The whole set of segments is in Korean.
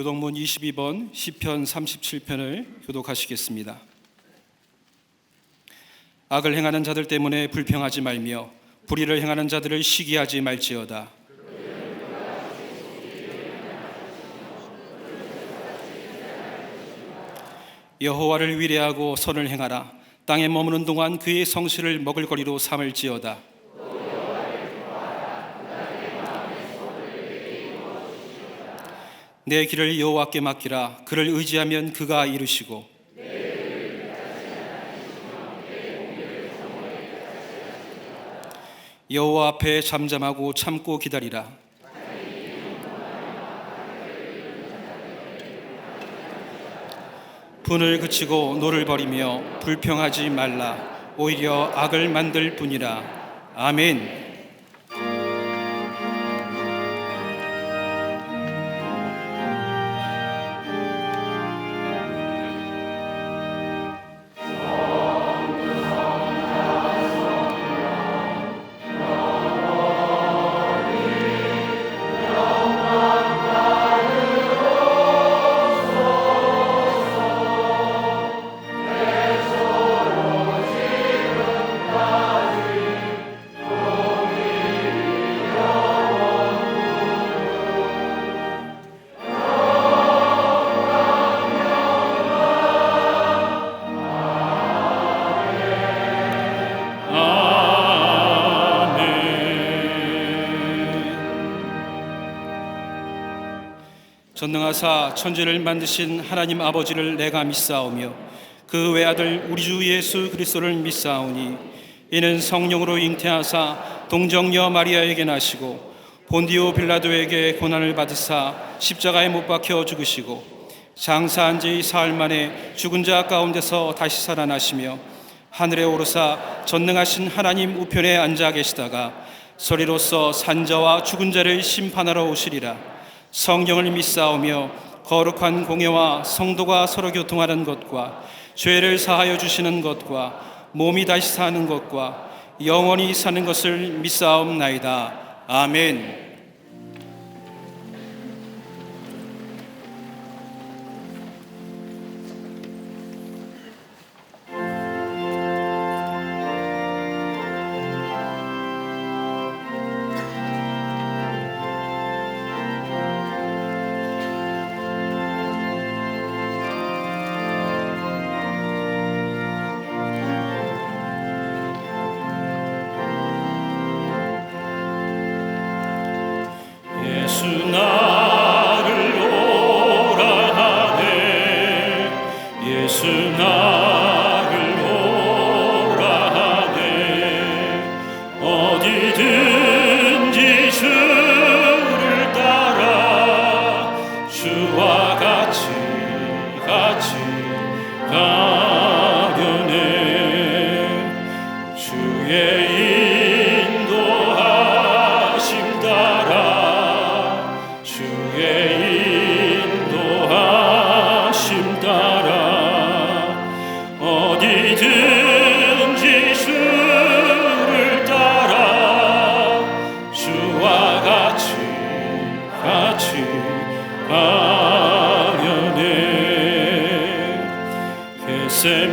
교동문 22번 시편 37편을 교독하시겠습니다. 악을 행하는 자들 때문에 불평하지 말며 불의를 행하는 자들을 시기하지 말지어다. 여호와를 위례하고 선을 행하라. 땅에 머무는 동안 그의 성실을 먹을거리로 삼을지어다. 내 길을 여호와께 맡기라. 그를 의지하면 그가 이루시고 여호와 앞에 잠잠하고 참고 기다리라. 분을 그치고 노를 버리며 불평하지 말라. 오히려 악을 만들 뿐이라. 아멘. 전능하사 천지를 만드신 하나님 아버지를 내가 믿사오며 그 외아들 우리 주 예수 그리스도를 믿사오니 이는 성령으로 잉태하사 동정녀 마리아에게 나시고 본디오 빌라도에게 고난을 받으사 십자가에 못 박혀 죽으시고 장사한 지 사흘 만에 죽은 자 가운데서 다시 살아나시며 하늘에 오르사 전능하신 하나님 우편에 앉아 계시다가 소리로서 산자와 죽은 자를 심판하러 오시리라. 성령을 믿사오며 거룩한 공예와 성도가 서로 교통하는 것과 죄를 사하여 주시는 것과 몸이 다시 사는 것과 영원히 사는 것을 믿사옵나이다. 아멘.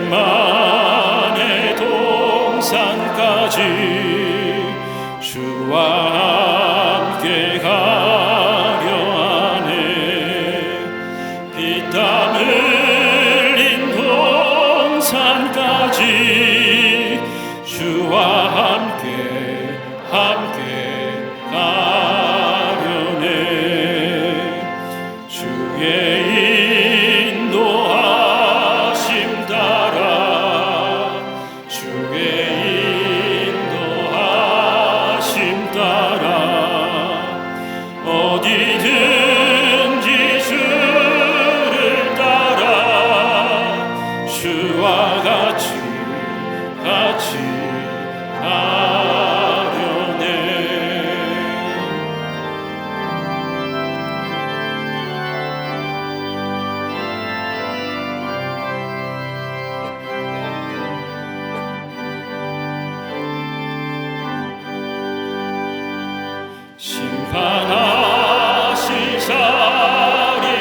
겟세마네 동산까지 주와 함께 가려 하네. 피땀 흘린 동산까지 주와 함께 가려네. 주의 심판하실 자리까지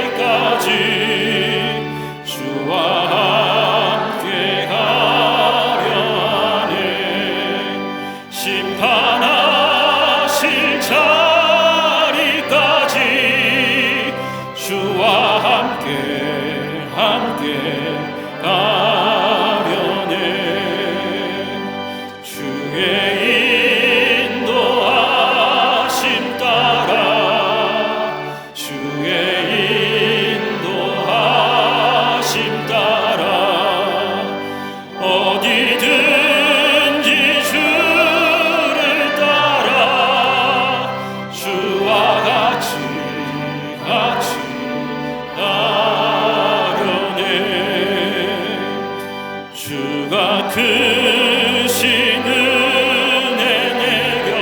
주가 크신 은혜 내려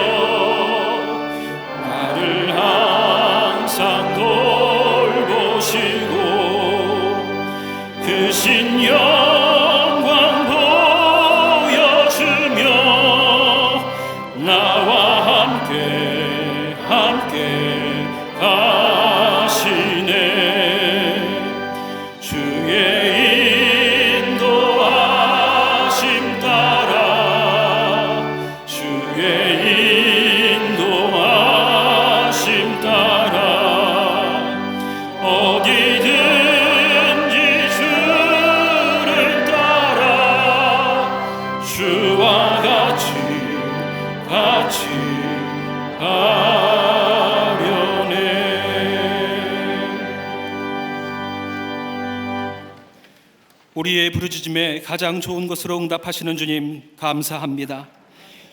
나를 항상 돌보시고 크신 영광 보여주며 나와 함께 가시네. 주의 인도하심 따라 주의 인도하심 따라 어디든지 주를 따라 주와 같이 가려네. 우리의 부르짖음에 가장 좋은 것으로 응답하시는 주님 감사합니다.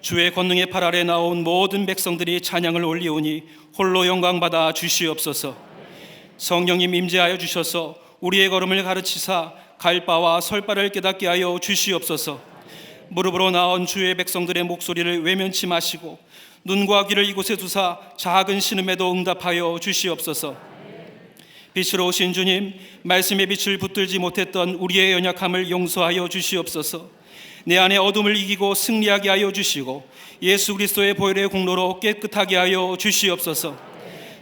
주의 권능의 팔 아래 나온 모든 백성들이 찬양을 올리오니 홀로 영광받아 주시옵소서. 성령님 임재하여 주셔서 우리의 걸음을 가르치사 갈 바와 설 바를 깨닫게 하여 주시옵소서. 무릎으로 나온 주의 백성들의 목소리를 외면치 마시고 눈과 귀를 이곳에 두사 작은 신음에도 응답하여 주시옵소서. 빛으로 오신 주님, 말씀의 빛을 붙들지 못했던 우리의 연약함을 용서하여 주시옵소서. 내 안에 어둠을 이기고 승리하게 하여 주시고 예수 그리스도의 보혈의 공로로 깨끗하게 하여 주시옵소서.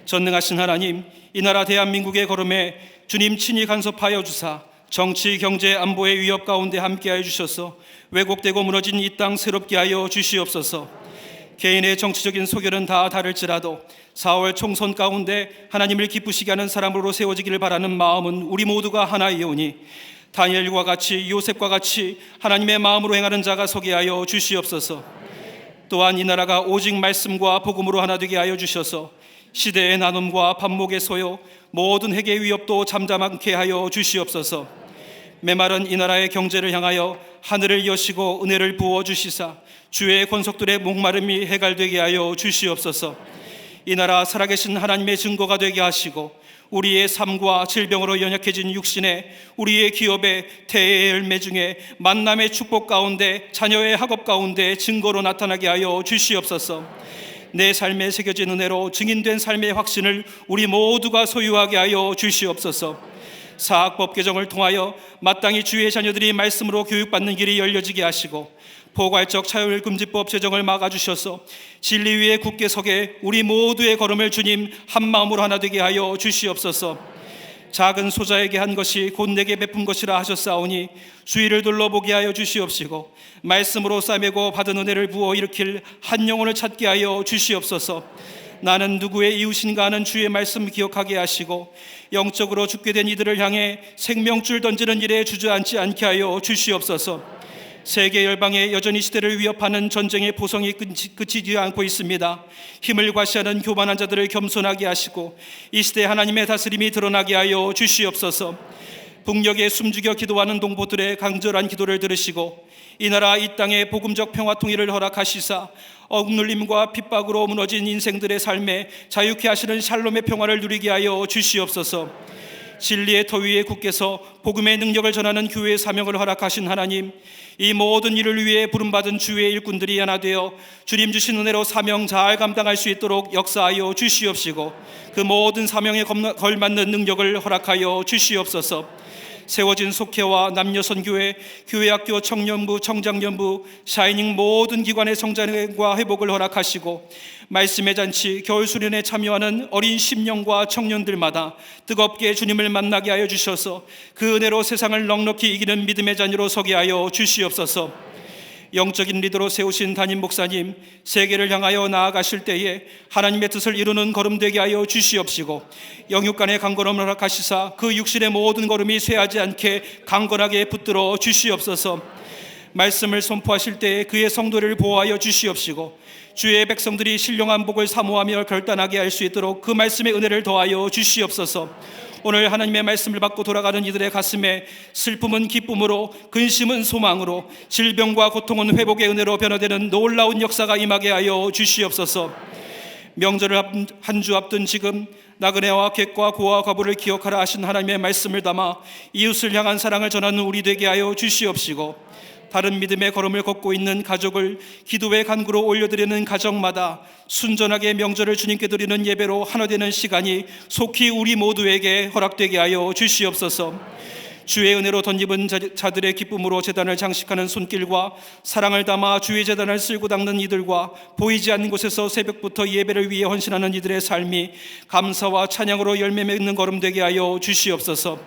전능하신 하나님, 이 나라 대한민국의 걸음에 주님 친히 간섭하여 주사 정치, 경제, 안보의 위협 가운데 함께하여 주셔서 왜곡되고 무너진 이 땅 새롭게 하여 주시옵소서. 개인의 정치적인 소견은 다 다를지라도 4월 총선 가운데 하나님을 기쁘시게 하는 사람으로 세워지기를 바라는 마음은 우리 모두가 하나이오니 다니엘과 같이 요셉과 같이 하나님의 마음으로 행하는 자가 서게 하여 주시옵소서. 또한 이 나라가 오직 말씀과 복음으로 하나 되게 하여 주셔서 시대의 나눔과 반목의 소요 모든 핵의 위협도 잠잠하게 하여 주시옵소서. 메마른 이 나라의 경제를 향하여 하늘을 여시고 은혜를 부어 주시사 주의 권속들의 목마름이 해갈되게 하여 주시옵소서. 이 나라 살아계신 하나님의 증거가 되게 하시고 우리의 삶과 질병으로 연약해진 육신에 우리의 기업의 태의 열매 중에 만남의 축복 가운데 자녀의 학업 가운데 증거로 나타나게 하여 주시옵소서. 내 삶에 새겨진 은혜로 증인된 삶의 확신을 우리 모두가 소유하게 하여 주시옵소서. 사학법 개정을 통하여 마땅히 주의 자녀들이 말씀으로 교육받는 길이 열려지게 하시고 포괄적 차별금지법 제정을 막아주셔서 진리 위에 굳게 서게 우리 모두의 걸음을 주님 한마음으로 하나 되게 하여 주시옵소서. 작은 소자에게 한 것이 곧 내게 베푼 것이라 하셨사오니 주위를 둘러보게 하여 주시옵시고 말씀으로 싸매고 받은 은혜를 부어 일으킬 한 영혼을 찾게 하여 주시옵소서. 나는 누구의 이웃인가 하는 주의 말씀 기억하게 하시고 영적으로 죽게 된 이들을 향해 생명줄 던지는 일에 주저앉지 않게 하여 주시옵소서. 세계 열방에 여전히 시대를 위협하는 전쟁의 보성이 그치지 않고 있습니다. 힘을 과시하는 교만한 자들을 겸손하게 하시고 이 시대 하나님의 다스림이 드러나게 하여 주시옵소서. 북녘에 숨죽여 기도하는 동포들의 간절한 기도를 들으시고 이 나라 이 땅의 복음적 평화 통일을 허락하시사 억눌림과 핍박으로 무너진 인생들의 삶에 자유케 하시는 샬롬의 평화를 누리게 하여 주시옵소서. 진리의 터 위에 굳게서 복음의 능력을 전하는 교회의 사명을 허락하신 하나님, 이 모든 일을 위해 부름받은 주의 일꾼들이 하나 되어 주님 주신 은혜로 사명 잘 감당할 수 있도록 역사하여 주시옵시고 그 모든 사명에 걸맞는 능력을 허락하여 주시옵소서. 세워진 속회와 남녀선교회, 교회학교, 청년부, 청장년부, 샤이닝 모든 기관의 성장과 회복을 허락하시고 말씀의 잔치, 겨울수련에 참여하는 어린 심령과 청년들마다 뜨겁게 주님을 만나게 하여 주셔서 그 은혜로 세상을 넉넉히 이기는 믿음의 자녀로 서게 하여 주시옵소서. 영적인 리더로 세우신 담임 목사님, 세계를 향하여 나아가실 때에 하나님의 뜻을 이루는 걸음 되게 하여 주시옵시고 영육간의 강건함을 허락하시사 그 육신의 모든 걸음이 쇠하지 않게 강건하게 붙들어 주시옵소서. 말씀을 선포하실 때에 그의 성도를 보호하여 주시옵시고 주의 백성들이 신령한 복을 사모하며 결단하게 할 수 있도록 그 말씀의 은혜를 더하여 주시옵소서. 오늘 하나님의 말씀을 받고 돌아가는 이들의 가슴에 슬픔은 기쁨으로, 근심은 소망으로, 질병과 고통은 회복의 은혜로 변화되는 놀라운 역사가 임하게 하여 주시옵소서. 명절을 한 주 앞둔 지금 나그네와 객과 고와 과부를 기억하라 하신 하나님의 말씀을 담아 이웃을 향한 사랑을 전하는 우리 되게 하여 주시옵시고, 다른 믿음의 걸음을 걷고 있는 가족을 기도의 간구로 올려드리는 가정마다 순전하게 명절을 주님께 드리는 예배로 하나 되는 시간이 속히 우리 모두에게 허락되게 하여 주시옵소서. 주의 은혜로 덧입은 자들의 기쁨으로 제단을 장식하는 손길과 사랑을 담아 주의 제단을 쓸고 닦는 이들과 보이지 않는 곳에서 새벽부터 예배를 위해 헌신하는 이들의 삶이 감사와 찬양으로 열매 맺는 걸음 되게 하여 주시옵소서.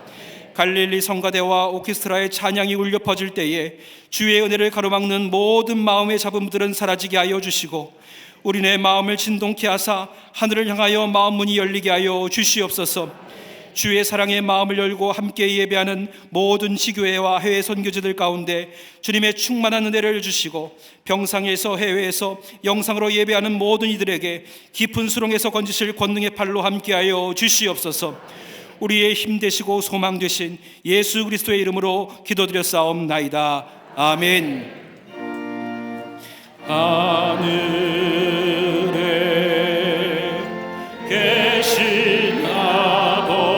갈릴리 성가대와 오케스트라의 찬양이 울려 퍼질 때에 주의 은혜를 가로막는 모든 마음의 잡음들은 사라지게 하여 주시고, 우리네 마음을 진동케 하사 하늘을 향하여 마음 문이 열리게 하여 주시옵소서. 주의 사랑의 마음을 열고 함께 예배하는 모든 지교회와 해외 선교지들 가운데 주님의 충만한 은혜를 주시고, 병상에서 해외에서 영상으로 예배하는 모든 이들에게 깊은 수렁에서 건지실 권능의 팔로 함께하여 주시옵소서. 우리의 힘 되시고 소망 되신 예수 그리스도의 이름으로 기도드렸사옵나이다. 아멘. 하늘에 계신 아버지,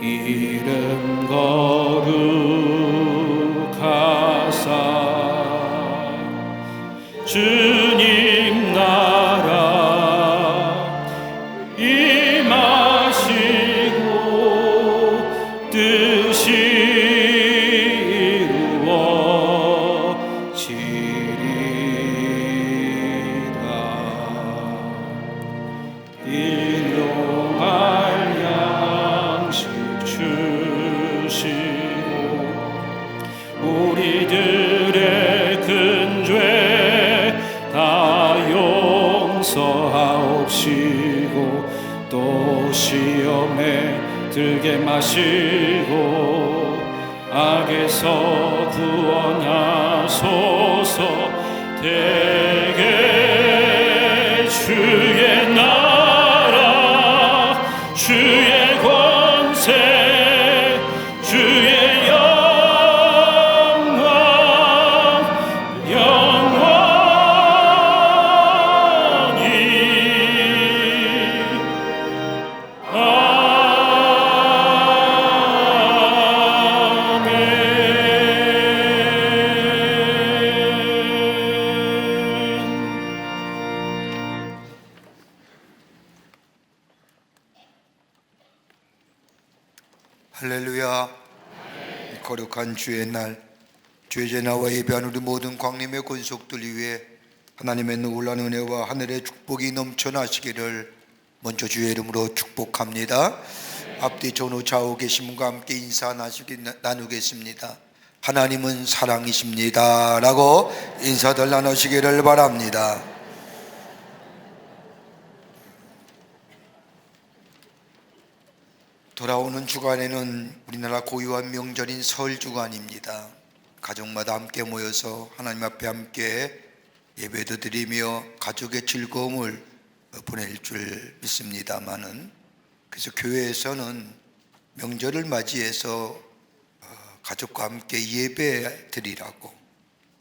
이름 거룩하사 주님 나라 임하시고 뜻이 이루어지리라. 일용할 양식 주시고 우리들의 큰 죄 다 용서하옵시고, 또 시험에 들게 마시고 악에서 구원하소서. 대개 주의 나라 주의 권세 주의 할렐루야. 거룩한 주의 날, 주의 제나와 예배한 우리 모든 광림의 권속들 위해 하나님의 놀라운 은혜와 하늘의 축복이 넘쳐나시기를 먼저 주의 이름으로 축복합니다. 앞뒤 전후 좌우 계신 분과 함께 인사 나누겠습니다. 하나님은 사랑이십니다 라고 인사들 나누시기를 바랍니다. 돌아오는 주간에는 우리나라 고유한 명절인 설 주간입니다. 가족마다 함께 모여서 하나님 앞에 함께 예배도 드리며 가족의 즐거움을 보낼 줄 믿습니다마는, 그래서 교회에서는 명절을 맞이해서 가족과 함께 예배 드리라고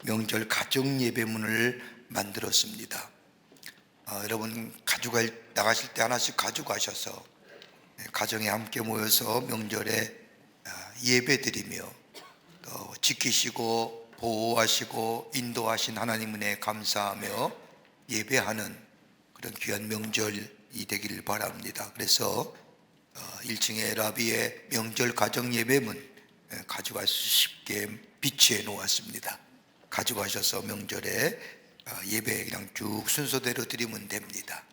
명절 가정 예배문을 만들었습니다. 여러분 가족을 나가실 때 하나씩 가져가셔서 가정에 함께 모여서 명절에 예배 드리며 또 지키시고 보호하시고 인도하신 하나님 은혜에 감사하며 예배하는 그런 귀한 명절이 되기를 바랍니다. 그래서 1층에 라비의 명절 가정 예배문 가져갈 수 쉽게 비치해 놓았습니다. 가져가셔서 명절에 예배 그냥 쭉 순서대로 드리면 됩니다.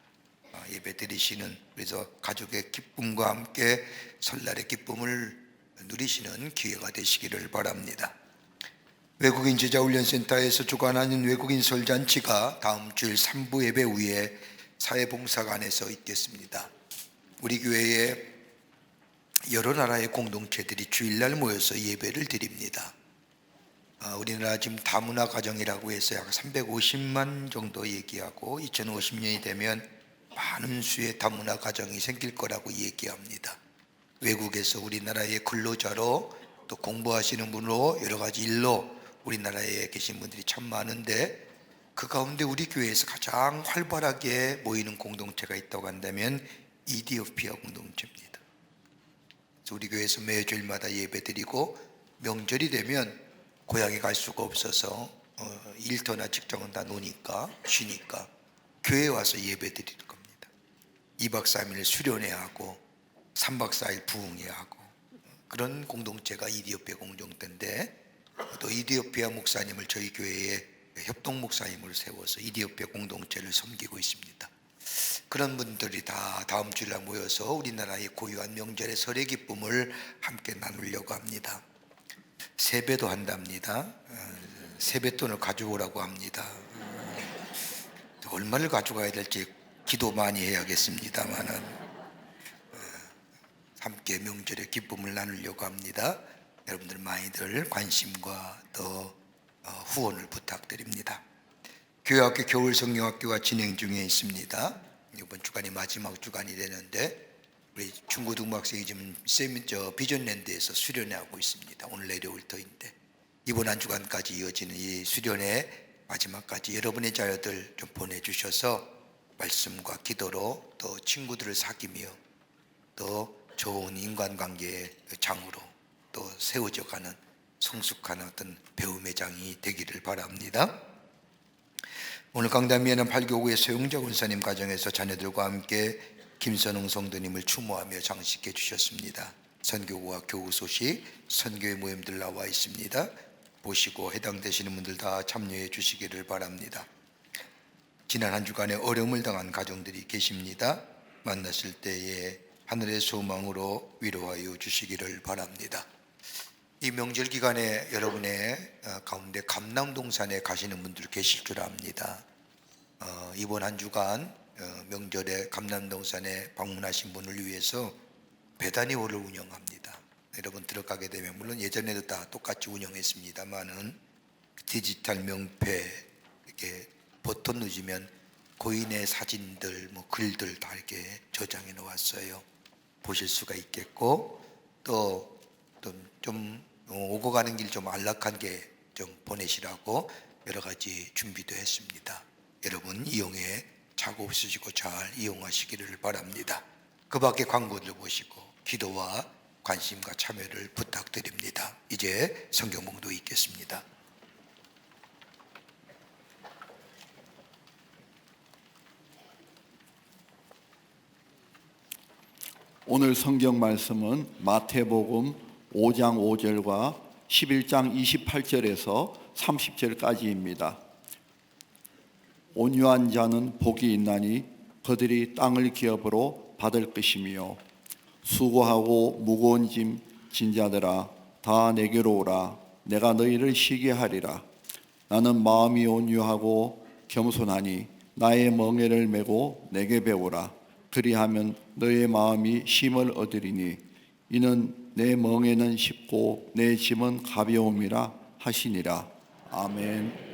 예배 드리시는, 그래서 가족의 기쁨과 함께 설날의 기쁨을 누리시는 기회가 되시기를 바랍니다. 외국인 제자훈련센터에서 주관하는 외국인 설잔치가 다음 주일 3부 예배 후에 사회봉사관에서 있겠습니다. 우리 교회에 여러 나라의 공동체들이 주일날 모여서 예배를 드립니다. 우리나라 지금 다문화 가정이라고 해서 약 350만 정도 얘기하고 2050년이 되면 많은 수의 다문화 가정이 생길 거라고 얘기합니다. 외국에서 우리나라의 근로자로 또 공부하시는 분으로 여러 가지 일로 우리나라에 계신 분들이 참 많은데, 그 가운데 우리 교회에서 가장 활발하게 모이는 공동체가 있다고 한다면 이디오피아 공동체입니다. 그래서 우리 교회에서 매주일마다 예배드리고 명절이 되면 고향에 갈 수가 없어서 일터나 직장은 다 노니까 쉬니까 교회에 와서 예배드리는 겁니다. 2박 3일 수련회 하고 3박 4일 부흥회 하고 그런 공동체가 이디오피아 공동체인데, 또 이디오피아 목사님을 저희 교회에 협동 목사님을 세워서 이디오피아 공동체를 섬기고 있습니다. 그런 분들이 다 다음 주일에 모여서 우리나라의 고유한 명절의 설의 기쁨을 함께 나누려고 합니다. 세배도 한답니다. 세뱃돈을 가져오라고 합니다. 얼마를 가져가야 될지 기도 많이 해야겠습니다만은 함께 명절의 기쁨을 나누려고 합니다. 여러분들 많이들 관심과 또 후원을 부탁드립니다. 교회학교 겨울 성경학교가 진행 중에 있습니다. 이번 주간이 마지막 주간이 되는데 우리 중고등학생이 지금 비전랜드에서 수련회하고 있습니다. 오늘 내려올 터인데 이번 한 주간까지 이어지는 이 수련회 마지막까지 여러분의 자녀들 좀 보내주셔서 말씀과 기도로 또 친구들을 사귀며 또 좋은 인간관계의 장으로 또 세워져가는 성숙한 어떤 배움의 장이 되기를 바랍니다. 오늘 강단위에는 8교구의 소영자 군사님 가정에서 자녀들과 함께 김선웅 성도님을 추모하며 장식해 주셨습니다. 선교구와 교구 소식, 선교회 모임들 나와 있습니다. 보시고 해당되시는 분들 다 참여해 주시기를 바랍니다. 지난 한 주간에 어려움을 당한 가정들이 계십니다. 만나실 때에 하늘의 소망으로 위로하여 주시기를 바랍니다. 이 명절 기간에 여러분의 가운데 감남동산에 가시는 분들 계실 줄 압니다. 이번 한 주간 명절에 감남동산에 방문하신 분을 위해서 배단위홀을 운영합니다. 여러분 들어가게 되면 물론 예전에도 다 똑같이 운영했습니다만은 디지털 명패 이렇게 버튼 누르면 고인의 사진들, 글들 다 이렇게 저장해 놓았어요. 보실 수가 있겠고 또 좀 오고 가는 길 좀 안락한 게 좀 보내시라고 여러 가지 준비도 했습니다. 여러분 이용해 착오 없으시고 잘 이용하시기를 바랍니다. 그 밖에 광고들 보시고 기도와 관심과 참여를 부탁드립니다. 이제 성경 봉독 읽겠습니다. 오늘 성경 말씀은 마태복음 5장 5절과 11장 28절에서 30절까지입니다. 온유한 자는 복이 있나니 그들이 땅을 기업으로 받을 것이며, 수고하고 무거운 짐 진 자들아 다 내게로 오라. 내가 너희를 쉬게 하리라. 나는 마음이 온유하고 겸손하니 나의 멍에를 메고 내게 배우라. 그리하면 너의 마음이 쉼을 얻으리니 이는 내 멍에는 쉽고 내 짐은 가벼움이라 하시니라. 아멘.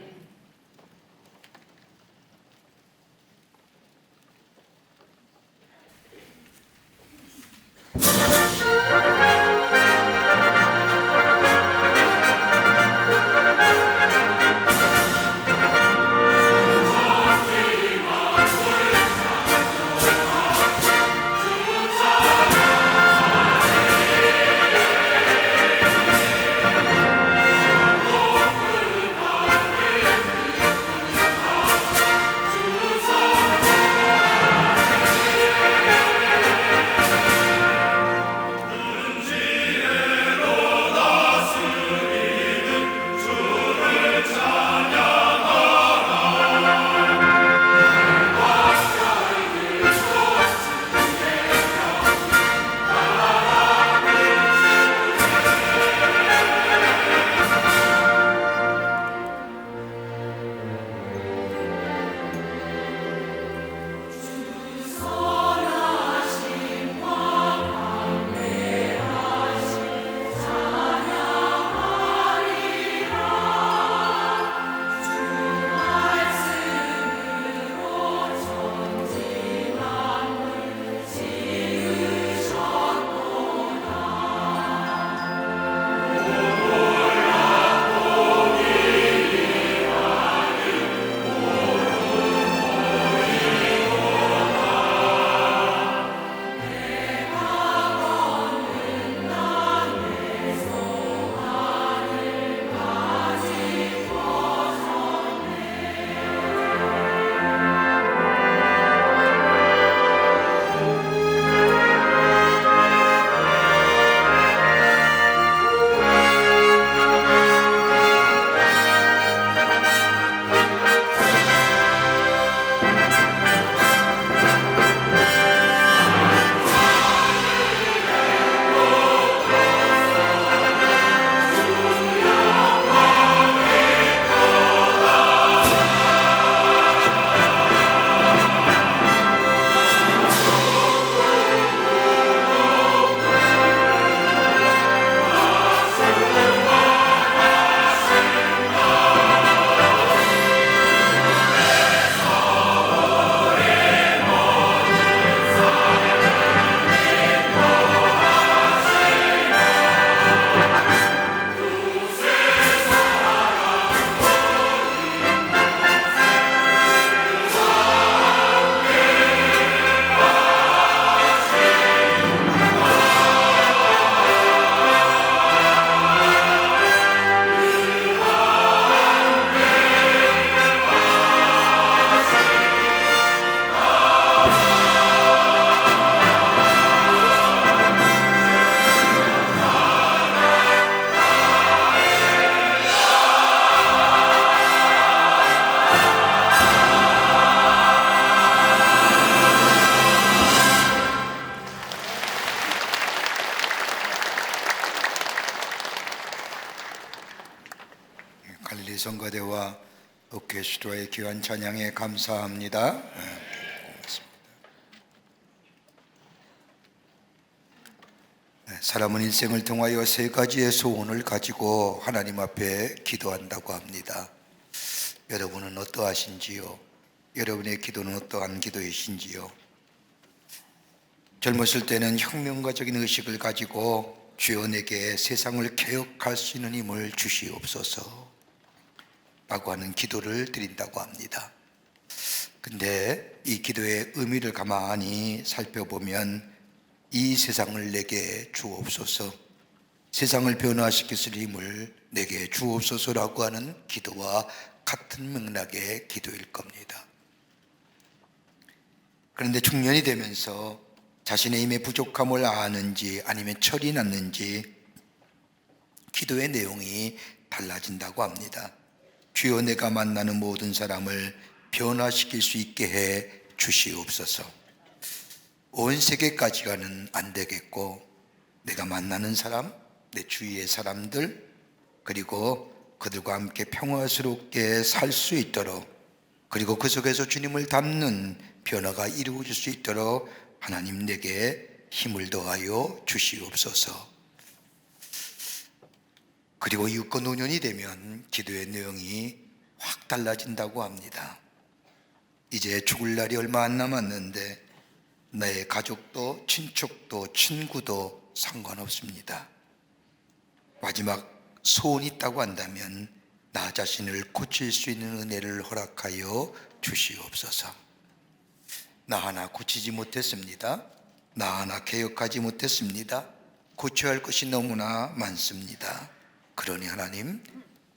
갈릴리 성가대와 오케스트라의 귀한 찬양에 감사합니다. 사람은 일생을 통하여 세 가지의 소원을 가지고 하나님 앞에 기도한다고 합니다. 여러분은 어떠하신지요? 여러분의 기도는 어떠한 기도이신지요? 젊었을 때는 혁명가적인 의식을 가지고 주여 내게 세상을 개혁할 수 있는 힘을 주시옵소서 라고 하는 기도를 드린다고 합니다. 근데 이 기도의 의미를 가만히 살펴보면 이 세상을 내게 주옵소서, 세상을 변화시킬 힘을 내게 주옵소서라고 하는 기도와 같은 맥락의 기도일 겁니다. 그런데 중년이 되면서 자신의 힘의 부족함을 아는지 아니면 철이 났는지 기도의 내용이 달라진다고 합니다. 주여 내가 만나는 모든 사람을 변화시킬 수 있게 해 주시옵소서. 온 세계까지가는 안 되겠고 내가 만나는 사람, 내 주위의 사람들, 그리고 그들과 함께 평화스럽게 살 수 있도록, 그리고 그 속에서 주님을 닮는 변화가 이루어질 수 있도록 하나님 내게 힘을 더하여 주시옵소서. 그리고 이웃과 노년이 되면 기도의 내용이 확 달라진다고 합니다. 이제 죽을 날이 얼마 안 남았는데 나의 가족도 친척도 친구도 상관없습니다. 마지막 소원이 있다고 한다면 나 자신을 고칠 수 있는 은혜를 허락하여 주시옵소서. 나 하나 고치지 못했습니다. 나 하나 개혁하지 못했습니다. 고쳐야 할 것이 너무나 많습니다. 그러니 하나님,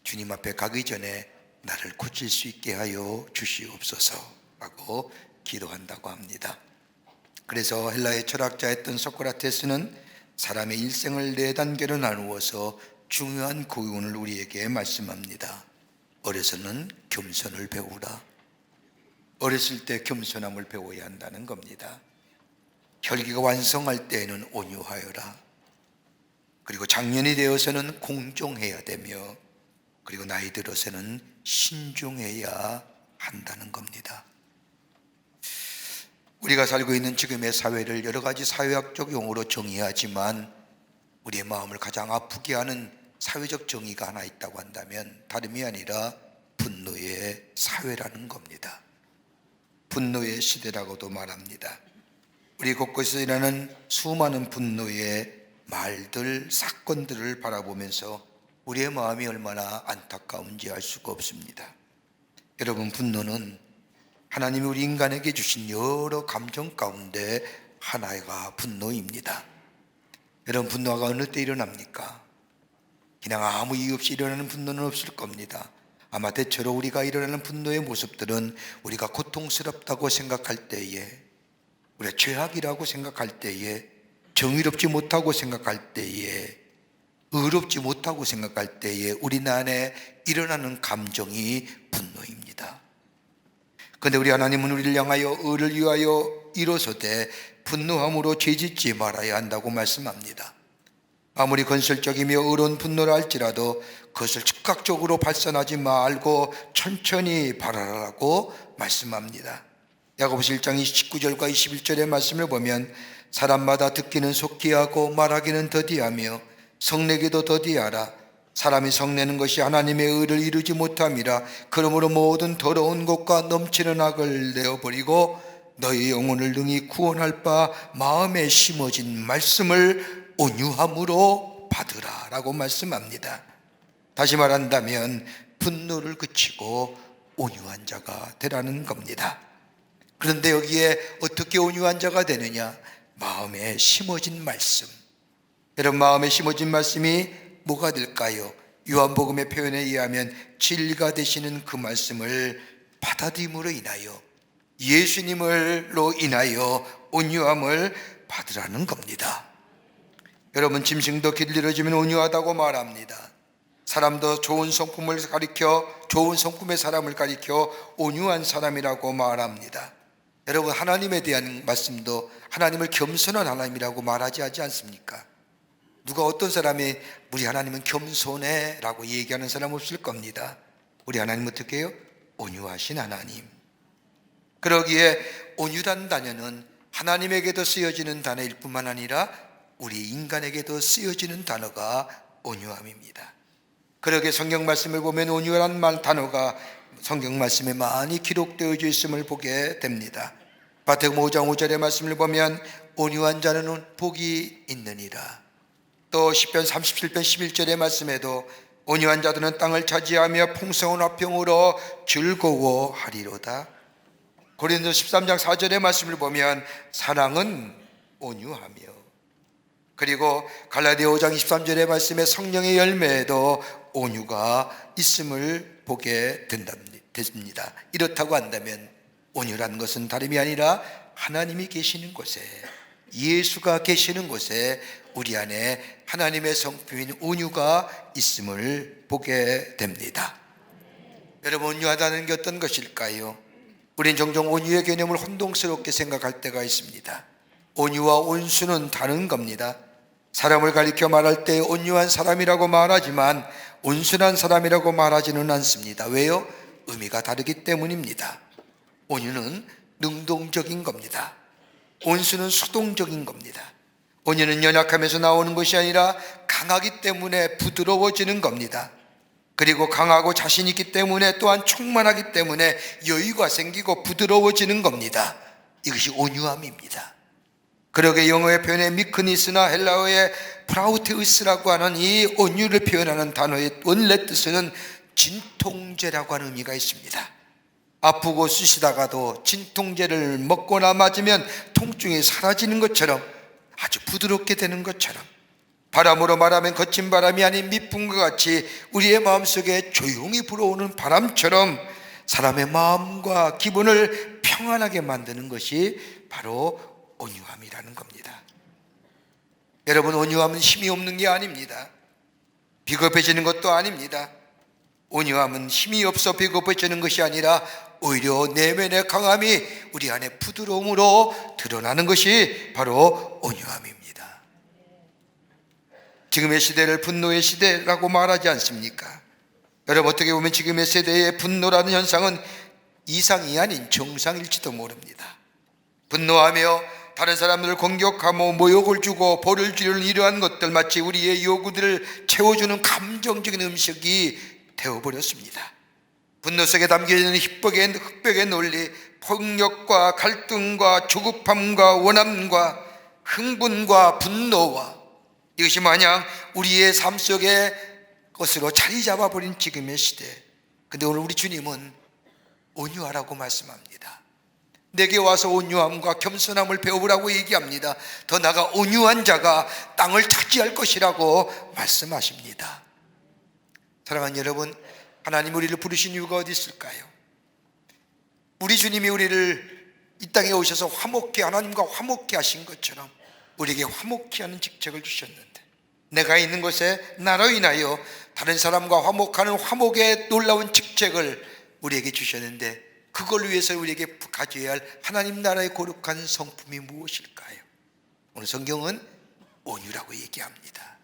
주님 앞에 가기 전에 나를 고칠 수 있게 하여 주시옵소서 라고 기도한다고 합니다. 그래서 헬라의 철학자였던 소크라테스는 사람의 일생을 네 단계로 나누어서 중요한 교훈을 우리에게 말씀합니다. 어려서는 겸손을 배우라. 어렸을 때 겸손함을 배워야 한다는 겁니다. 혈기가 완성할 때에는 온유하여라. 그리고 장년이 되어서는 공정해야 되며, 그리고 나이 들어서는 신중해야 한다는 겁니다. 우리가 살고 있는 지금의 사회를 여러 가지 사회학적 용어로 정의하지만 우리의 마음을 가장 아프게 하는 사회적 정의가 하나 있다고 한다면 다름이 아니라 분노의 사회라는 겁니다. 분노의 시대라고도 말합니다. 우리 곳곳에서 일어나는 수많은 분노의 말들, 사건들을 바라보면서 우리의 마음이 얼마나 안타까운지 알 수가 없습니다. 여러분, 분노는 하나님이 우리 인간에게 주신 여러 감정 가운데 하나가 분노입니다. 여러분, 분노가 어느 때 일어납니까? 그냥 아무 이유 없이 일어나는 분노는 없을 겁니다. 아마 대체로 우리가 일어나는 분노의 모습들은 우리가 고통스럽다고 생각할 때에, 우리가 죄악이라고 생각할 때에, 정의롭지 못하고 생각할 때에, 의롭지 못하고 생각할 때에 우리 안에 일어나는 감정이 분노입니다. 그런데 우리 하나님은 우리를 향하여 의를 위하여 일어서되 분노함으로 죄짓지 말아야 한다고 말씀합니다. 아무리 건설적이며 의로운 분노라 할지라도 그것을 즉각적으로 발산하지 말고 천천히 발하라고 말씀합니다. 야고보서 1장 19절과 21절의 말씀을 보면 사람마다 듣기는 속히 하고 말하기는 더디하며 성내기도 더디하라. 사람이 성내는 것이 하나님의 의를 이루지 못함이라. 그러므로 모든 더러운 것과 넘치는 악을 내어버리고 너희 영혼을 능히 구원할 바 마음에 심어진 말씀을 온유함으로 받으라 라고 말씀합니다. 다시 말한다면 분노를 그치고 온유한 자가 되라는 겁니다. 그런데 여기에 어떻게 온유한 자가 되느냐? 마음에 심어진 말씀. 여러분, 마음에 심어진 말씀이 뭐가 될까요? 요한복음의 표현에 의하면 진리가 되시는 그 말씀을 받아들임으로 인하여, 예수님으로 인하여 온유함을 받으라는 겁니다. 여러분, 짐승도 길들여지면 온유하다고 말합니다. 사람도 좋은 성품을 가리켜, 좋은 성품의 사람을 가리켜 온유한 사람이라고 말합니다. 여러분, 하나님에 대한 말씀도 하나님을 겸손한 하나님이라고 말하지 않습니까? 누가 어떤 사람이 우리 하나님은 겸손해 라고 얘기하는 사람 없을 겁니다. 우리 하나님 어떻게 해요? 온유하신 하나님. 그러기에 온유란 단어는 하나님에게도 쓰여지는 단어일 뿐만 아니라 우리 인간에게도 쓰여지는 단어가 온유함입니다. 그러기에 성경 말씀을 보면 온유란 단어가 성경 말씀에 많이 기록되어 있음을 보게 됩니다. 마태복음 5장 5절의 말씀을 보면 온유한 자는 복이 있느니라. 또 시편 37편 11절의 말씀에도 온유한 자들은 땅을 차지하며 풍성한 화평으로 즐거워하리로다. 고린도 13장 4절의 말씀을 보면 사랑은 온유하며, 그리고 갈라디아 5장 23절의 말씀에 성령의 열매에도 온유가 있음을 보게 됐습니다. 이렇다고 한다면 온유라는 것은 다름이 아니라 하나님이 계시는 곳에, 예수가 계시는 곳에 우리 안에 하나님의 성품인 온유가 있음을 보게 됩니다. 여러분, 온유하다는 게 어떤 것일까요? 우린 종종 온유의 개념을 혼동스럽게 생각할 때가 있습니다. 온유와 온수는 다른 겁니다. 사람을 가리켜 말할 때 온유한 사람이라고 말하지만 온순한 사람이라고 말하지는 않습니다. 왜요? 의미가 다르기 때문입니다. 온유는 능동적인 겁니다. 온수는 수동적인 겁니다. 온유는 연약함에서 나오는 것이 아니라 강하기 때문에 부드러워지는 겁니다. 그리고 강하고 자신 있기 때문에 또한 충만하기 때문에 여유가 생기고 부드러워지는 겁니다. 이것이 온유함입니다. 그러게 영어의 표현의 미크니스나 헬라어의 프라우테우스라고 하는 이 온유를 표현하는 단어의 원래 뜻은 진통제라고 하는 의미가 있습니다. 아프고 쑤시다가도 진통제를 먹거나 맞으면 통증이 사라지는 것처럼, 아주 부드럽게 되는 것처럼, 바람으로 말하면 거친 바람이 아닌 미풍과 같이 우리의 마음속에 조용히 불어오는 바람처럼 사람의 마음과 기분을 평안하게 만드는 것이 바로 온유함이라는 겁니다. 여러분, 온유함은 힘이 없는 게 아닙니다. 비겁해지는 것도 아닙니다. 온유함은 힘이 없어 비겁해지는 것이 아니라 오히려 내면의 강함이 우리 안에 부드러움으로 드러나는 것이 바로 온유함입니다. 지금의 시대를 분노의 시대라고 말하지 않습니까? 여러분, 어떻게 보면 지금의 세대의 분노라는 현상은 이상이 아닌 정상일지도 모릅니다. 분노하며 다른 사람들을 공격하고 모욕을 주고 벌을 주려는 이러한 것들, 마치 우리의 요구들을 채워주는 감정적인 음식이 되어버렸습니다. 분노 속에 담겨있는 흑백의 논리, 폭력과 갈등과 조급함과 원함과 흥분과 분노와, 이것이 마냥 우리의 삶 속의 것으로 자리 잡아버린 지금의 시대. 근데 오늘 우리 주님은 온유하라고 말씀합니다. 내게 와서 온유함과 겸손함을 배우라고 얘기합니다. 더 나아가 온유한 자가 땅을 차지할 것이라고 말씀하십니다. 사랑하는 여러분, 하나님 우리를 부르신 이유가 어디 있을까요? 우리 주님이 우리를 이 땅에 오셔서 화목케, 하나님과 화목케 하신 것처럼 우리에게 화목케 하는 직책을 주셨는데, 내가 있는 곳에 나로 인하여 다른 사람과 화목하는 화목의 놀라운 직책을 우리에게 주셨는데, 그걸 위해서 우리에게 가져야 할 하나님 나라의 거룩한 성품이 무엇일까요? 오늘 성경은 온유라고 얘기합니다.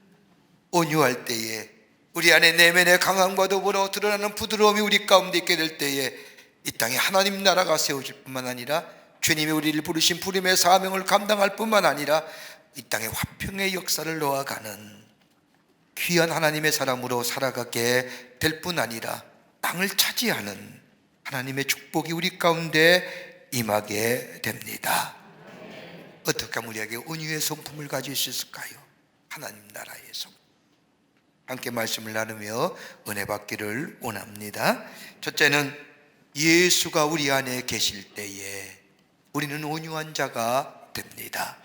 온유할 때에 우리 안에 내면의 강함과 더불어 드러나는 부드러움이 우리 가운데 있게 될 때에 이 땅에 하나님 나라가 세워질 뿐만 아니라 주님이 우리를 부르신 부름의 사명을 감당할 뿐만 아니라 이 땅에 화평의 역사를 놓아가는 귀한 하나님의 사람으로 살아가게 될 뿐 아니라 땅을 차지하는 하나님의 축복이 우리 가운데 임하게 됩니다. 어떻게 하면 우리에게 온유의 성품을 가질 수 있을까요? 하나님 나라의 성품. 함께 말씀을 나누며 은혜 받기를 원합니다. 첫째는 예수가 우리 안에 계실 때에 우리는 온유한 자가 됩니다.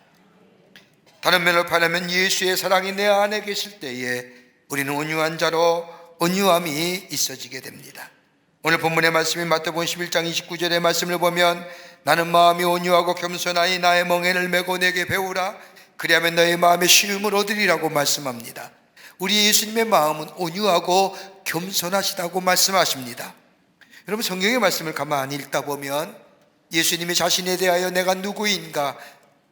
다른 면을 말하면 예수의 사랑이 내 안에 계실 때에 우리는 온유한 자로 온유함이 있어지게 됩니다. 오늘 본문의 말씀인 마태복음 11장 29절의 말씀을 보면 나는 마음이 온유하고 겸손하니 나의 멍에를 메고 내게 배우라. 그리하면 너의 마음에 쉬움을 얻으리라고 말씀합니다. 우리 예수님의 마음은 온유하고 겸손하시다고 말씀하십니다. 여러분, 성경의 말씀을 가만히 읽다 보면 예수님이 자신에 대하여 내가 누구인가,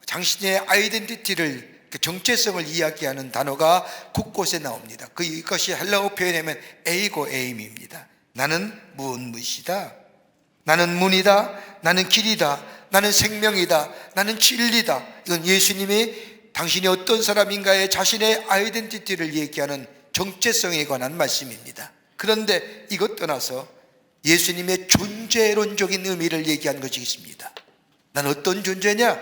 당신의 아이덴티티를 그 정체성을 이야기하는 단어가 곳곳에 나옵니다. 이것이 헬라어 표현하면 에이고 에임입니다. 나는 무엇이다. 나는 문이다. 나는 길이다. 나는 생명이다. 나는 진리다. 이건 예수님이 당신이 어떤 사람인가에 자신의 아이덴티티를 얘기하는 정체성에 관한 말씀입니다. 그런데 이것 떠나서 예수님의 존재론적인 의미를 얘기한 것이 있습니다. 난 어떤 존재냐?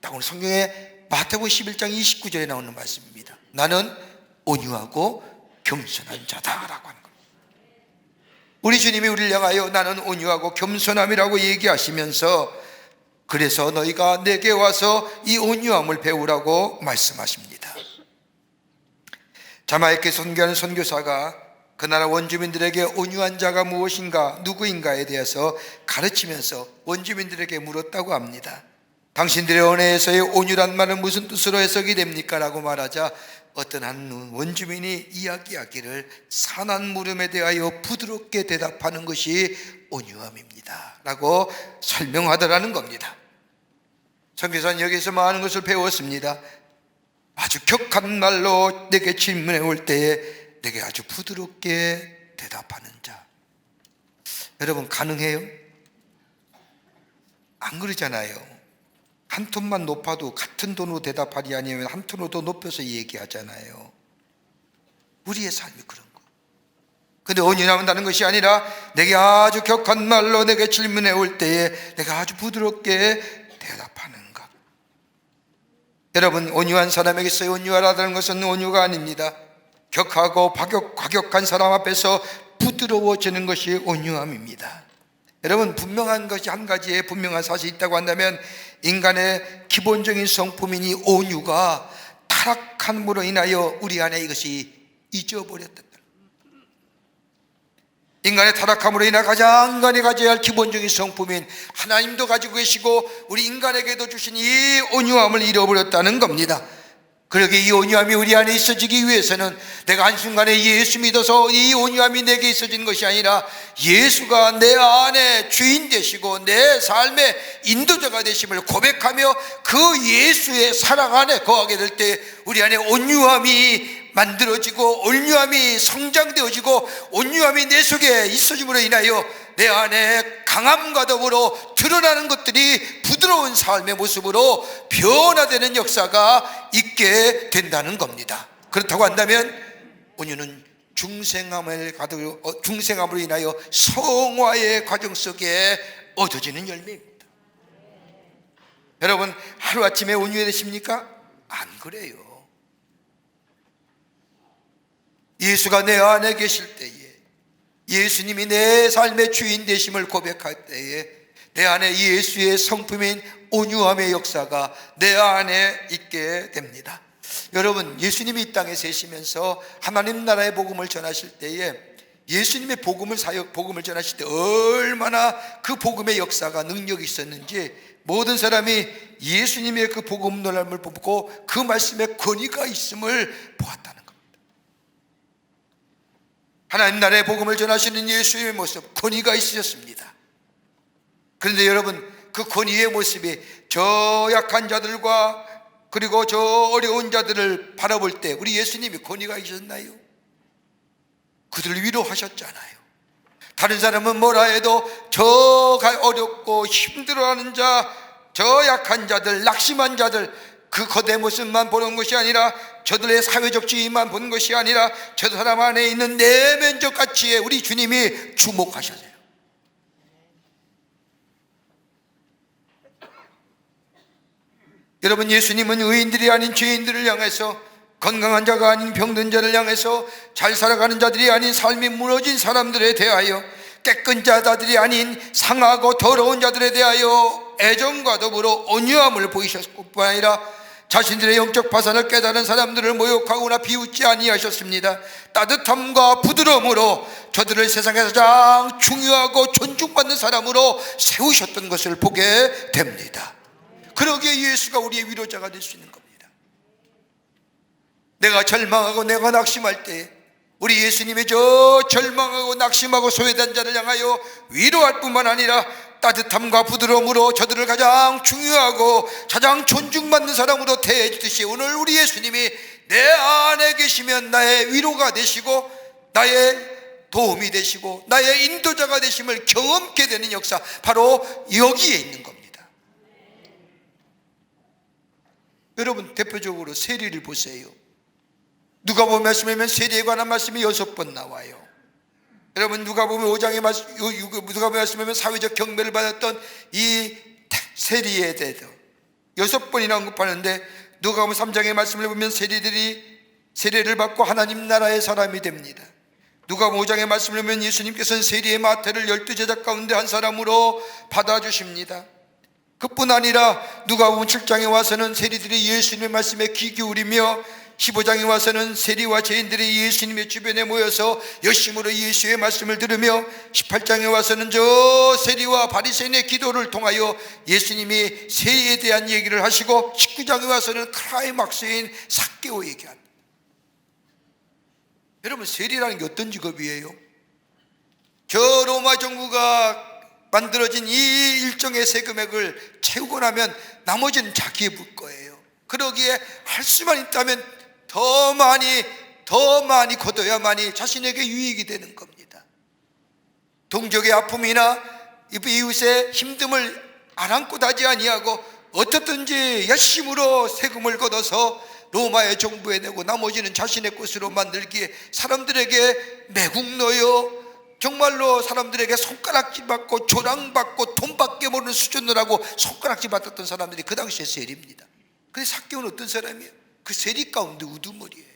딱 오늘 성경에 마태복음 11장 29절에 나오는 말씀입니다. 나는 온유하고 겸손한 자다라고 하는 겁니다. 우리 주님이 우리를 향하여 나는 온유하고 겸손함이라고 얘기하시면서 그래서 너희가 내게 와서 이 온유함을 배우라고 말씀하십니다. 자마이카 선교하는 선교사가 그 나라 원주민들에게 온유한 자가 무엇인가, 누구인가에 대해서 가르치면서 원주민들에게 물었다고 합니다. 당신들의 언어에서의 온유란 말은 무슨 뜻으로 해석이 됩니까? 라고 말하자 어떤 한 원주민이 이야기하기를 산한 물음에 대하여 부드럽게 대답하는 것이 온유함입니다 라고 설명하더라는 겁니다. 선교사는 여기서 많은 것을 배웠습니다. 아주 격한 말로 내게 질문해 올 때에 내게 아주 부드럽게 대답하는 자. 여러분 가능해요? 안 그러잖아요. 한 톤만 높아도 같은 톤으로 대답하리 아니면 한 톤으로 더 높여서 얘기하잖아요. 우리의 삶이 그런 거. 근데 온유함은 것이 아니라 내게 아주 격한 말로 내게 질문해 올 때에 내가 아주 부드럽게 대답하는 것. 여러분 온유한 사람에게서 온유하라는 것은 온유가 아닙니다. 격하고 과격한 사람 앞에서 부드러워지는 것이 온유함입니다. 여러분 분명한 것이 한 가지의 분명한 사실이 있다고 한다면 인간의 기본적인 성품인 이 온유가 타락함으로 인하여 우리 안에 이것이 잊어버렸다. 인간의 타락함으로 인해 가장 인간이 가져야 할 기본적인 성품인 하나님도 가지고 계시고 우리 인간에게도 주신 이 온유함을 잃어버렸다는 겁니다. 그러기에 이 온유함이 우리 안에 있어지기 위해서는 내가 한순간에 예수 믿어서 이 온유함이 내게 있어진 것이 아니라 예수가 내 안에 주인 되시고 내 삶의 인도자가 되심을 고백하며 그 예수의 사랑 안에 거하게 될 때 우리 안에 온유함이 만들어지고 온유함이 성장되어지고 온유함이 내 속에 있어짐으로 인하여 내 안에 강함과 더불어 드러나는 것들이 부드러운 삶의 모습으로 변화되는 역사가 있게 된다는 겁니다. 그렇다고 한다면 온유는 중생함으로 인하여 성화의 과정 속에 얻어지는 열매입니다. 여러분 하루아침에 온유해지십니까? 안 그래요. 예수가 내 안에 계실 때에 예수님이 내 삶의 주인 되심을 고백할 때에 내 안에 예수의 성품인 온유함의 역사가 내 안에 있게 됩니다. 여러분 예수님이 이 땅에 계시면서 하나님 나라의 복음을 전하실 때에 예수님의 복음을 전하실 때 얼마나 그 복음의 역사가 능력이 있었는지 모든 사람이 예수님의 그 복음 논람을 보고 그 말씀에 권위가 있음을 보았다는 겁니다. 하나님 나라의 복음을 전하시는 예수의 모습, 권위가 있으셨습니다. 그런데 여러분 그 권위의 모습이 저 약한 자들과 그리고 저 어려운 자들을 바라볼 때 우리 예수님이 권위가 있었나요? 그들을 위로하셨잖아요. 다른 사람은 뭐라 해도 저 어렵고 힘들어하는 자, 저 약한 자들, 낙심한 자들 그 거대 모습만 보는 것이 아니라 저들의 사회적 지위만 보는 것이 아니라 저 사람 안에 있는 내면적 가치에 우리 주님이 주목하셨어요. 여러분 예수님은 의인들이 아닌 죄인들을 향해서 건강한 자가 아닌 병든 자를 향해서 잘 살아가는 자들이 아닌 삶이 무너진 사람들에 대하여 깨끗한 자들이 아닌 상하고 더러운 자들에 대하여 애정과 더불어 온유함을 보이셨을 뿐 아니라 자신들의 영적 파산을 깨달은 사람들을 모욕하거나 비웃지 아니하셨습니다. 따뜻함과 부드러움으로 저들을 세상에서 가장 중요하고 존중받는 사람으로 세우셨던 것을 보게 됩니다. 그러기에 예수가 우리의 위로자가 될 수 있는 겁니다. 내가 절망하고 내가 낙심할 때 우리 예수님이 저 절망하고 낙심하고 소외된 자를 향하여 위로할 뿐만 아니라 따뜻함과 부드러움으로 저들을 가장 중요하고 가장 존중받는 사람으로 대해 주듯이 오늘 우리 예수님이 내 안에 계시면 나의 위로가 되시고 나의 도움이 되시고 나의 인도자가 되심을 경험케 되는 역사, 바로 여기에 있는 겁니다. 여러분, 대표적으로 세리를 보세요. 누가복음 말씀에 보면 세리에 관한 말씀이 6번 나와요. 여러분, 누가복음 5장에 누가복음 말씀에 보면 사회적 경배를 받았던 이 세리에 대해서 6번이나 언급하는데, 누가복음 3장의 말씀을 보면 세리들이 세례를 받고 하나님 나라의 사람이 됩니다. 누가복음 5장의 말씀을 보면 예수님께서는 세리의 마태를 12제자 가운데 한 사람으로 받아주십니다. 그뿐 아니라 누가복음 7장에 와서는 세리들이 예수님의 말씀에 귀 기울이며 15장에 와서는 세리와 죄인들이 예수님의 주변에 모여서 열심으로 예수의 말씀을 들으며 18장에 와서는 저 세리와 바리새인의 기도를 통하여 예수님이 세리에 대한 얘기를 하시고 19장에 와서는 클라이막스인 삭개오 얘기합니다. 여러분, 세리라는 게 어떤 직업이에요? 저 로마 정부가 만들어진 이 일정의 세금액을 채우고 나면 나머지는 자기의 물 거예요. 그러기에 할 수만 있다면 더 많이 걷어야만이 자신에게 유익이 되는 겁니다. 동족의 아픔이나 이웃의 힘듦을 아랑곳하지 아니하고 어떻든지 열심으로 세금을 걷어서 로마의 정부에 내고 나머지는 자신의 것으로 만들기에 사람들에게 매국노요, 정말로 사람들에게 손가락질 받고 조랑받고 돈밖에 모르는 수준으로 하고 손가락질 받았던 사람들이 그 당시에 세리입니다. 근데 삭개오는 어떤 사람이에요? 그 세리 가운데 우두머리예요.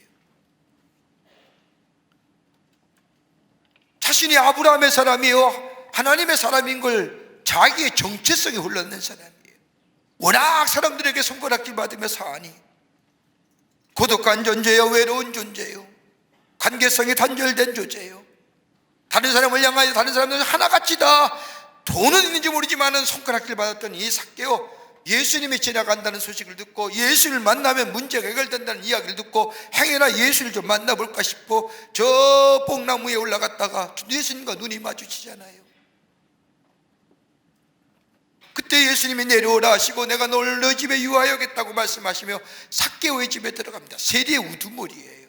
자신이 아브라함의 사람이요 하나님의 사람인 걸 자기의 정체성에 흘러낸 사람이에요. 워낙 사람들에게 손가락질 받으며 사니 고독한 존재요, 외로운 존재요, 관계성이 단절된 존재요. 다른 사람을 향하여 다른 사람들은 하나같이 다 돈은 있는지 모르지만 손가락질 받았던 이 삭개오, 예수님이 지나간다는 소식을 듣고 예수를 만나면 문제가 해결된다는 이야기를 듣고 행여나 예수를 좀 만나볼까 싶고 저 뽕나무에 올라갔다가 예수님과 눈이 마주치잖아요. 그때 예수님이 내려오라 하시고 내가 너를 너 집에 유하여겠다고 말씀하시며 삭개오의 집에 들어갑니다. 세리의 우두머리예요.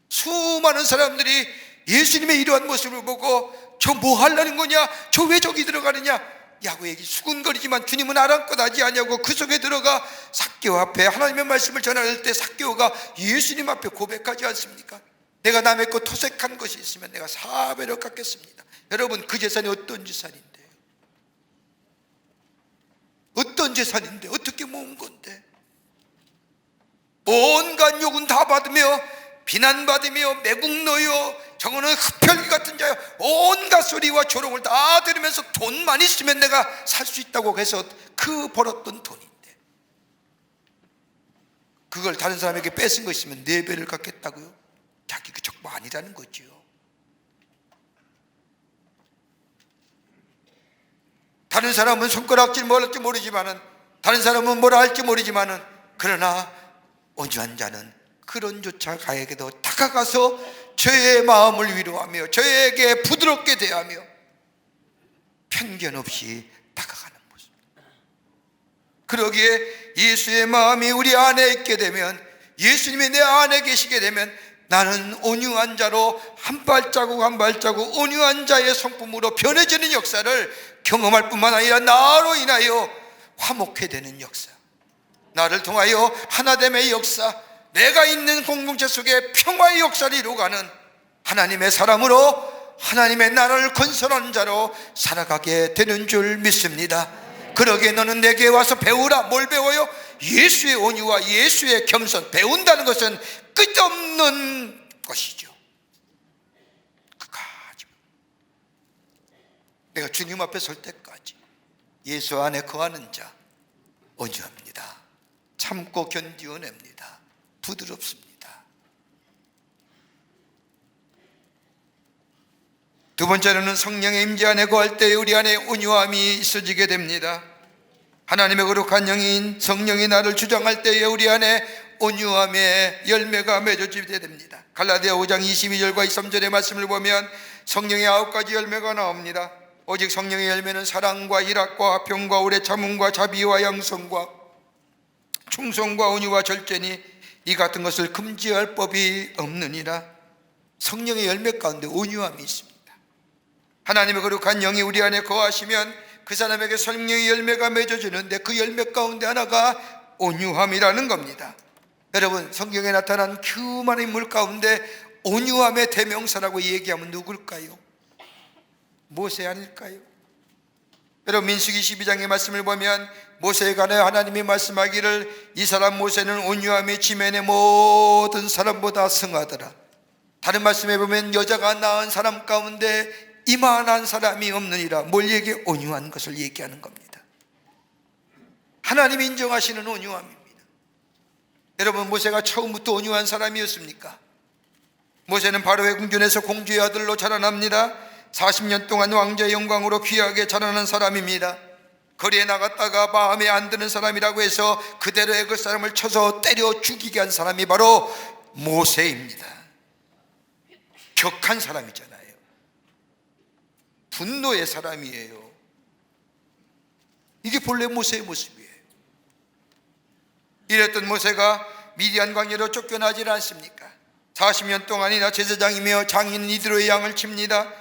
수많은 사람들이 예수님의 이러한 모습을 보고 저 뭐 하려는 거냐, 저 왜 저기 들어가느냐 야구 얘기 수군거리지만 주님은 아랑곳하지 아니하고 그 속에 들어가 삭개오 앞에 하나님의 말씀을 전할 때 삭개오가 예수님 앞에 고백하지 않습니까? 내가 남의 것 토색한 것이 있으면 내가 4배로 깎겠습니다. 여러분, 그 재산이 어떤 재산인데, 어떤 재산인데, 어떻게 모은 건데, 온갖 욕은 다 받으며 비난받으며 매국노요, 저거는 흡혈귀 같은 자요, 온갖 소리와 조롱을 다 들으면서 돈만 있으면 내가 살 수 있다고 해서 그 벌었던 돈인데 그걸 다른 사람에게 뺏은 거 있으면 4배를 갚겠다고요? 자기 그 족보 아니라는 거죠. 다른 사람은 손가락질 뭘 할지 모르지만은, 다른 사람은 뭐라 할지 모르지만은, 그러나 온유한 자는 그런 조차 가에게도 다가가서 저의 마음을 위로하며 저에게 부드럽게 대하며 편견 없이 다가가는 모습. 그러기에 예수의 마음이 우리 안에 있게 되면, 예수님이 내 안에 계시게 되면 나는 온유한 자로 한 발자국 한 발자국 온유한 자의 성품으로 변해지는 역사를 경험할 뿐만 아니라 나로 인하여 화목해 되는 역사, 나를 통하여 하나됨의 역사, 내가 있는 공동체 속에 평화의 역사를 이루어가는 하나님의 사람으로 하나님의 나라를 건설하는 자로 살아가게 되는 줄 믿습니다. 그러기에 너는 내게 와서 배우라. 뭘 배워요? 예수의 온유와 예수의 겸손. 배운다는 것은 끝없는 것이죠. 끝까지 내가 주님 앞에 설 때까지 예수 안에 거하는 자 온유합니다. 참고 견디어냅니다. 부드럽습니다. 두 번째로는 성령의 임재 안에 거할 때 우리 안에 온유함이 있어지게 됩니다. 하나님의 거룩한 영인 성령이 나를 주장할 때에 우리 안에 온유함의 열매가 맺어지게 됩니다. 갈라디아 5장 22절과 23절의 말씀을 보면 성령의 9가지 열매가 나옵니다. 오직 성령의 열매는 사랑과 희락과 평과 오래 참음과 자비와 양성과 충성과 온유와 절제니 이 같은 것을 금지할 법이 없느니라. 성령의 열매 가운데 온유함이 있습니다. 하나님의 거룩한 영이 우리 안에 거하시면 그 사람에게 성령의 열매가 맺어지는데 그 열매 가운데 하나가 온유함이라는 겁니다. 여러분, 성경에 나타난 그 많은 인물 가운데 온유함의 대명사라고 얘기하면 누굴까요? 모세 아닐까요? 여러분, 민수기 12장의 말씀을 보면 모세에 관해 하나님이 말씀하기를 이 사람 모세는 온유함이 지면의 모든 사람보다 승하더라. 다른 말씀에 보면 여자가 낳은 사람 가운데 이만한 사람이 없느니라. 뭘 얘기해? 온유한 것을 얘기하는 겁니다. 하나님이 인정하시는 온유함입니다. 여러분, 모세가 처음부터 온유한 사람이었습니까? 모세는 바로의 궁전에서 공주의 아들로 자라납니다. 40년 동안 왕자의 영광으로 귀하게 자라난 사람입니다. 거리에 나갔다가 마음에 안 드는 사람이라고 해서 그대로 애굽 사람을 쳐서 때려 죽이게 한 사람이 바로 모세입니다. 격한 사람이잖아요. 분노의 사람이에요. 이게 본래 모세의 모습이에요. 이랬던 모세가 미디안 광야로 쫓겨나질 않습니까? 40년 동안이나 제사장이며 장인 이드로의 양을 칩니다.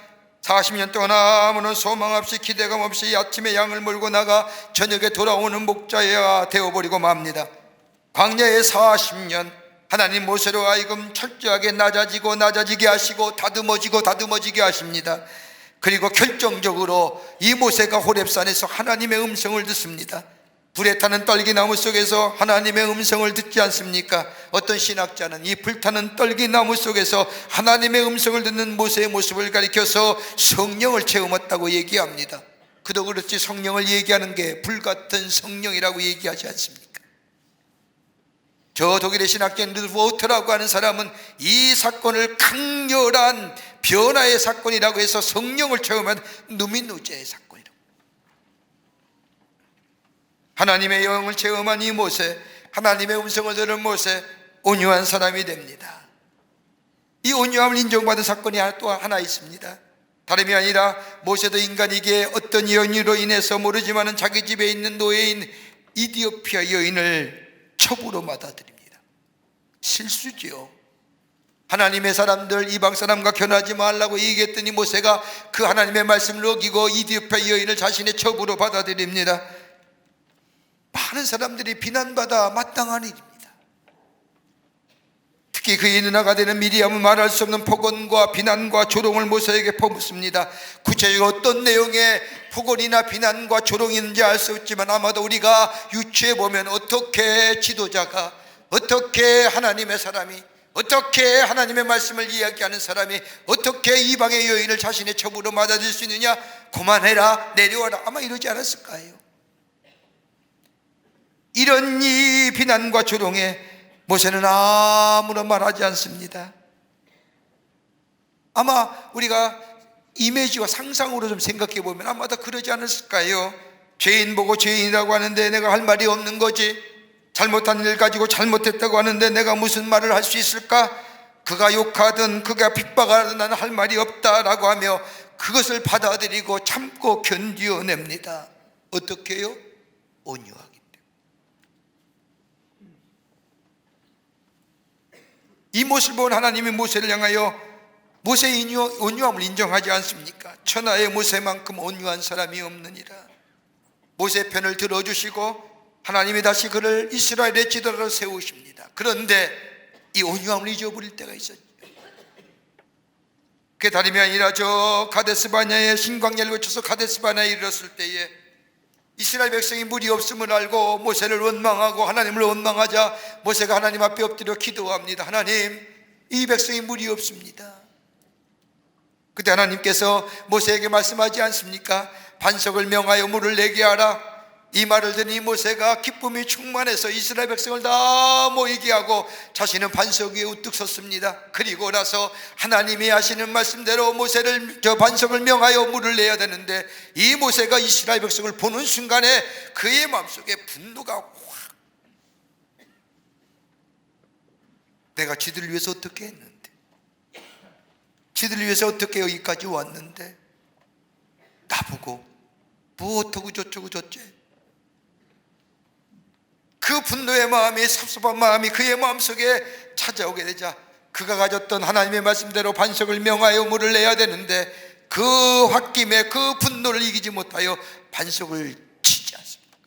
40년 동안 아무런 소망 없이 기대감 없이 아침에 양을 몰고 나가 저녁에 돌아오는 목자가 되어버리고 맙니다. 광야의 40년 하나님 모세로 하여금 철저하게 낮아지게 하시고 다듬어지게 하십니다. 그리고 결정적으로 이 모세가 호렙산에서 하나님의 음성을 듣습니다. 불에 타는 떨기나무 속에서 하나님의 음성을 듣지 않습니까? 어떤 신학자는 이 불타는 떨기나무 속에서 하나님의 음성을 듣는 모세의 모습을 가리켜서 성령을 체험했다고 얘기합니다. 그도 그렇지 성령을 얘기하는 게 불같은 성령이라고 얘기하지 않습니까? 저 독일의 신학자인 루돌프 오트라고 하는 사람은 이 사건을 강렬한 변화의 사건이라고 해서 성령을 체험한 누민누제의 사건이라고. 하나님의 영을 체험한 이 모세, 하나님의 음성을 들은 모세, 온유한 사람이 됩니다. 이 온유함을 인정받은 사건이 또 하나 있습니다. 다름이 아니라 모세도 인간이기에 어떤 연유로 인해서 모르지만은 자기 집에 있는 노예인 이디오피아 여인을 첩으로 받아들입니다. 실수지요. 하나님의 사람들 이방 사람과 결혼하지 말라고 얘기했더니 모세가 그 하나님의 말씀을 어기고 이디오피아 여인을 자신의 첩으로 받아들입니다. 많은 사람들이 비난받아 마땅한 일입니다. 특히 그의 누나가 되는 미리암은 말할 수 없는 폭언과 비난과 조롱을 모세에게 퍼붓습니다. 구체적으로 어떤 내용의 폭언이나 비난과 조롱이 있는지 알 수 없지만 아마도 우리가 유추해보면 어떻게 지도자가, 어떻게 하나님의 사람이, 어떻게 하나님의 말씀을 이야기하는 사람이 어떻게 이방의 여인을 자신의 첩으로 맞아줄 수 있느냐, 그만해라, 내려와라, 아마 이러지 않았을까요? 이런 이 비난과 조롱에 모세는 아무런 말하지 않습니다. 아마 우리가 이미지와 상상으로 좀 생각해 보면 아마도 그러지 않았을까요? 죄인 보고 죄인이라고 하는데 내가 할 말이 없는 거지, 잘못한 일 가지고 잘못했다고 하는데 내가 무슨 말을 할 수 있을까? 그가 욕하든 그가 핍박하든 나는 할 말이 없다라고 하며 그것을 받아들이고 참고 견디어냅니다. 어떻게 해요? 온유하게. 이 모습을 본 하나님이 모세를 향하여 모세의 온유함을 인정하지 않습니까? 천하의 모세만큼 온유한 사람이 없느니라. 모세 편을 들어주시고 하나님이 다시 그를 이스라엘의 지도자로 세우십니다. 그런데 이 온유함을 잊어버릴 때가 있었죠. 그게 다름이 아니라 저 가데스바냐의 신광야를 거쳐서 가데스바냐에 이르렀을 때에 이스라엘 백성이 물이 없음을 알고 모세를 원망하고 하나님을 원망하자 모세가 하나님 앞에 엎드려 기도합니다. 하나님, 이 백성이 물이 없습니다. 그때 하나님께서 모세에게 말씀하지 않습니까? 반석을 명하여 물을 내게 하라. 이 말을 들으니 모세가 기쁨이 충만해서 이스라엘 백성을 다 모이게 하고 자신은 반석 위에 우뚝 섰습니다. 그리고 나서 하나님이 하시는 말씀대로 모세를 저 반석을 명하여 물을 내야 되는데 이 모세가 이스라엘 백성을 보는 순간에 그의 마음속에 분노가 확, 내가 지들을 위해서 어떻게 했는데, 지들을 위해서 어떻게 여기까지 왔는데 나보고 무엇하고 저쩌고 저째. 그 분노의 마음이, 섭섭한 마음이 그의 마음속에 찾아오게 되자 그가 가졌던 하나님의 말씀대로 반석을 명하여 물을 내야 되는데 그 홧김에 그 분노를 이기지 못하여 반석을 치지 않습니다.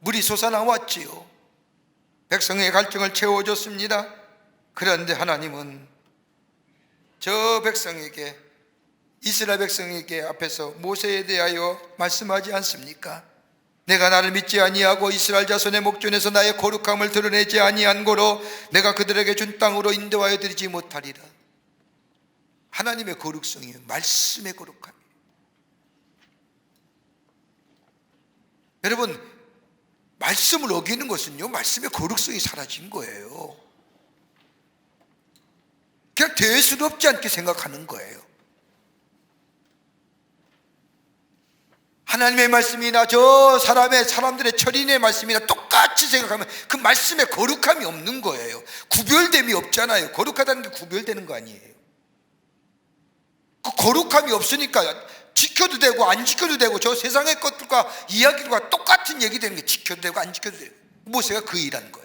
물이 솟아나왔지요. 백성의 갈증을 채워줬습니다. 그런데 하나님은 저 백성에게, 이스라엘 백성에게 앞에서 모세에 대하여 말씀하지 않습니까? 내가 나를 믿지 아니하고 이스라엘 자손의 목전에서 나의 거룩함을 드러내지 아니한 고로 내가 그들에게 준 땅으로 인도하여 드리지 못하리라. 하나님의 거룩성이에요. 말씀의 거룩함이에요. 여러분, 말씀을 어기는 것은요, 말씀의 거룩성이 사라진 거예요. 그냥 대수롭지 않게 생각하는 거예요. 하나님의 말씀이나 저 사람들의 철인의 말씀이나 똑같이 생각하면 그 말씀에 거룩함이 없는 거예요. 구별됨이 없잖아요. 거룩하다는 게 구별되는 거 아니에요. 그 거룩함이 없으니까 지켜도 되고 안 지켜도 되고 저 세상의 것들과 이야기들과 똑같은 얘기 되는 게 지켜도 되고 안 지켜도 되고 모세가 그 일한 거예요.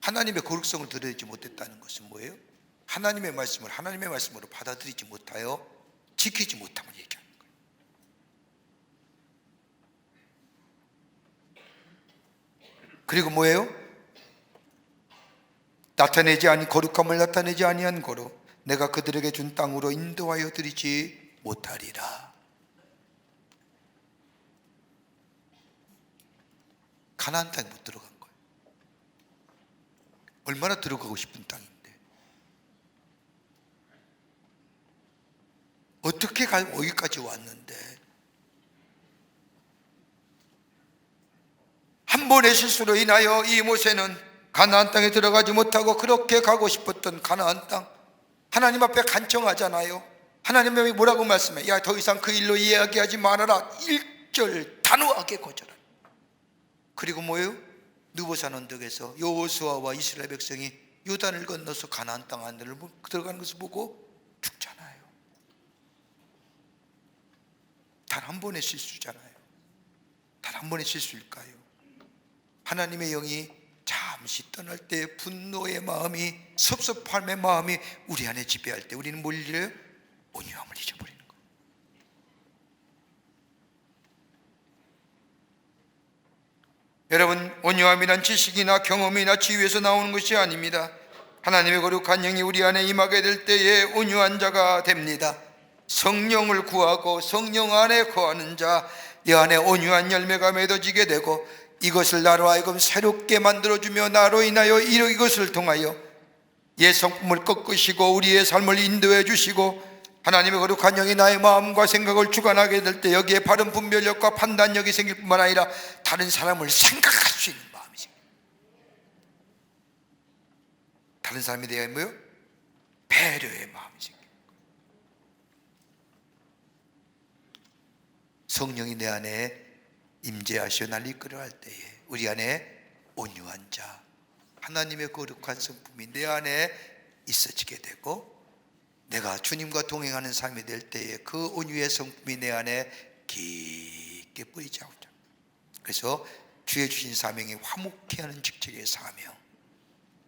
하나님의 거룩성을 드러내지 못했다는 것은 뭐예요? 하나님의 말씀을 하나님의 말씀으로 받아들이지 못하여 지키지 못함을 얘기합니다. 그리고 뭐예요? 거룩함을 나타내지 아니한 거로 내가 그들에게 준 땅으로 인도하여 드리지 못하리라. 가나안 땅에 못 들어간 거예요. 얼마나 들어가고 싶은 땅인데 어떻게 여기까지 왔는데 한 번의 실수로 인하여 이 모세는 가나안 땅에 들어가지 못하고 그렇게 가고 싶었던 가나안 땅, 하나님 앞에 간청하잖아요. 하나님이 뭐라고 말씀해? 야, 더 이상 그 일로 이야기하지 말아라. 1절 단호하게 거절하라. 그리고 뭐예요? 느보산 언덕에서 여호수아와 이스라엘 백성이 요단을 건너서 가나안 땅 안으로 들어가는 것을 보고 죽잖아요. 단 한 번의 실수잖아요. 단 한 번의 실수일까요? 하나님의 영이 잠시 떠날 때 분노의 마음이, 섭섭함의 마음이 우리 안에 지배할 때 우리는 뭘 잃어요? 온유함을 잊어버리는 거예요. 여러분, 온유함이란 지식이나 경험이나 지위에서 나오는 것이 아닙니다. 하나님의 거룩한 영이 우리 안에 임하게 될 때에 온유한 자가 됩니다. 성령을 구하고 성령 안에 거하는 자, 이 안에 온유한 열매가 맺어지게 되고 이것을 나로 하여금 새롭게 만들어주며 나로 인하여 이것을 통하여 옛 성품을 꺾으시고 우리의 삶을 인도해 주시고 하나님의 거룩한 영이 나의 마음과 생각을 주관하게 될 때 여기에 바른 분별력과 판단력이 생길 뿐만 아니라 다른 사람을 생각할 수 있는 마음이 생겨요. 다른 사람에 대한 뭐요? 배려의 마음이 생겨요. 성령이 내 안에 임재하시어 날 이끌어갈 때에 우리 안에 온유한 자, 하나님의 거룩한 성품이 내 안에 있어지게 되고 내가 주님과 동행하는 삶이 될 때에 그 온유의 성품이 내 안에 깊게 뿌리지 않죠. 그래서 주의 주신 사명이 화목케 하는 직책의 사명,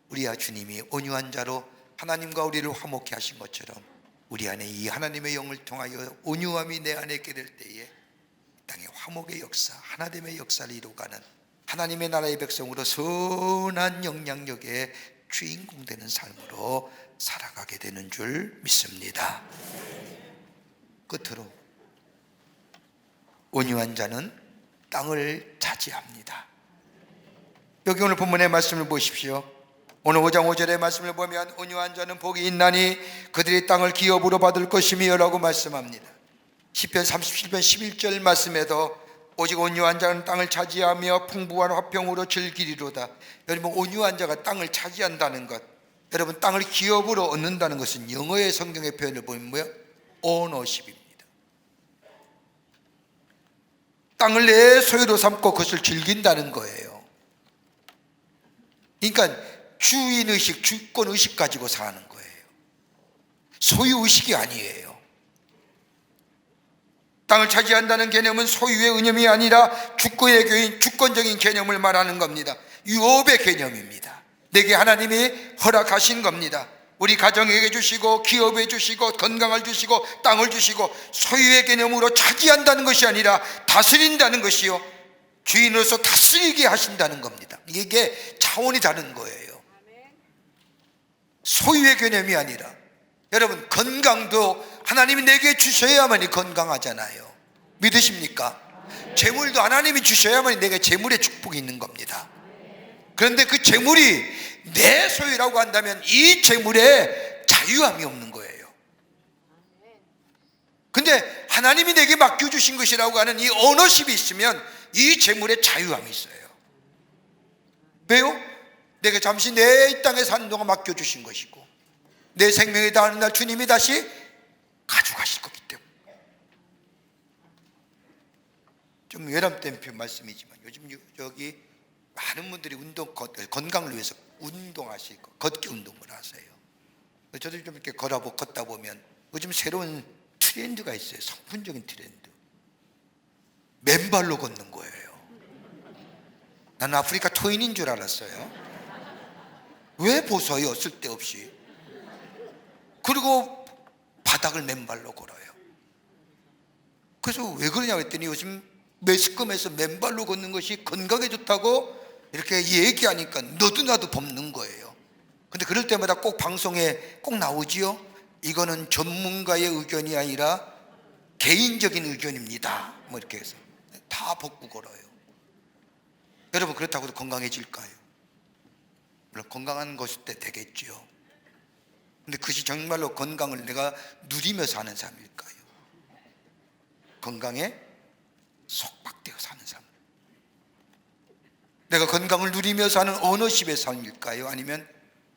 우리와 주님이 온유한 자로 하나님과 우리를 화목케 하신 것처럼 우리 안에 이 하나님의 영을 통하여 온유함이 내 안에 있게 될 때에 땅의 화목의 역사, 하나됨의 역사를 이루어가는 하나님의 나라의 백성으로 선한 영향력의 주인공 되는 삶으로 살아가게 되는 줄 믿습니다. 끝으로 온유한 자는 땅을 차지합니다. 여기 오늘 본문의 말씀을 보십시오. 오늘 5장 5절의 말씀을 보면 온유한 자는 복이 있나니 그들이 땅을 기업으로 받을 것이며 라고 말씀합니다. 시편 37편 11절 말씀에도 오직 온유한 자는 땅을 차지하며 풍부한 화평으로 즐기리로다. 여러분, 온유한 자가 땅을 차지한다는 것, 여러분 땅을 기업으로 얻는다는 것은 영어의 성경의 표현을 보면 뭐예요? ownership입니다. 땅을 내 소유로 삼고 그것을 즐긴다는 거예요. 그러니까 주인의식, 주권의식 가지고 사는 거예요. 소유의식이 아니에요. 땅을 차지한다는 개념은 소유의 의념이 아니라 주권적인 개념을 말하는 겁니다. 유업의 개념입니다. 내게 하나님이 허락하신 겁니다. 우리 가정에게 주시고 기업에 주시고 건강을 주시고 땅을 주시고 소유의 개념으로 차지한다는 것이 아니라 다스린다는 것이요, 주인으로서 다스리게 하신다는 겁니다. 이게 차원이 다른 거예요. 소유의 개념이 아니라, 여러분 건강도 하나님이 내게 주셔야만이 건강하잖아요. 믿으십니까? 재물도 하나님이 주셔야만이 내게 재물의 축복이 있는 겁니다. 그런데 그 재물이 내 소유라고 한다면 이 재물에 자유함이 없는 거예요. 근데 하나님이 내게 맡겨주신 것이라고 하는 이 오너십이 있으면 이 재물에 자유함이 있어요. 왜요? 내가 잠시 내 이 땅에 사는 동안 맡겨주신 것이고 내 생명에 다하는 날 주님이 다시 가져가실 거기 때문에. 좀 외람된 말씀이지만 요즘 여기 많은 분들이 건강을 위해서 운동하실 거, 걷기 운동을 하세요. 저도 좀 이렇게 걷다 보면 요즘 새로운 트렌드가 있어요. 성품적인 트렌드. 맨발로 걷는 거예요. 나는 아프리카 토인인 줄 알았어요. 왜 벗어요? 쓸데없이. 그리고 바닥을 맨발로 걸어요. 그래서 왜 그러냐고 했더니 요즘 매스컴에서 맨발로 걷는 것이 건강에 좋다고 이렇게 얘기하니까 너도 나도 벗는 거예요. 근데 그럴 때마다 꼭 방송에 꼭 나오지요. 이거는 전문가의 의견이 아니라 개인적인 의견입니다. 뭐 이렇게 해서 다 벗고 걸어요. 여러분 그렇다고 해도 건강해질까요? 물론 건강한 것일 때 되겠죠. 근데 그것이 정말로 건강을 내가 누리며 사는 삶일까요? 건강에 속박되어 사는 삶, 내가 건강을 누리며 사는 오너십의 삶일까요? 아니면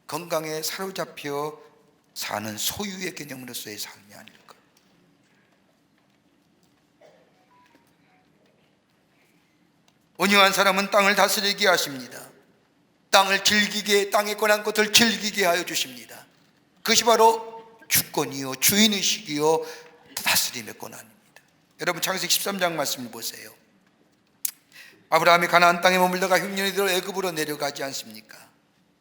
건강에 사로잡혀 사는 소유의 개념으로서의 삶이 아닐까? 온유한 사람은 땅을 다스리게 하십니다. 땅을 즐기게, 땅에 권한 것을 즐기게 하여 주십니다. 그것이 바로 주권이요, 주인의식이요, 다스림의 권한입니다. 여러분 창세기 13장 말씀을 보세요. 아브라함이 가나안 땅에 머물다가 흉년이 들어 애굽으로 내려가지 않습니까?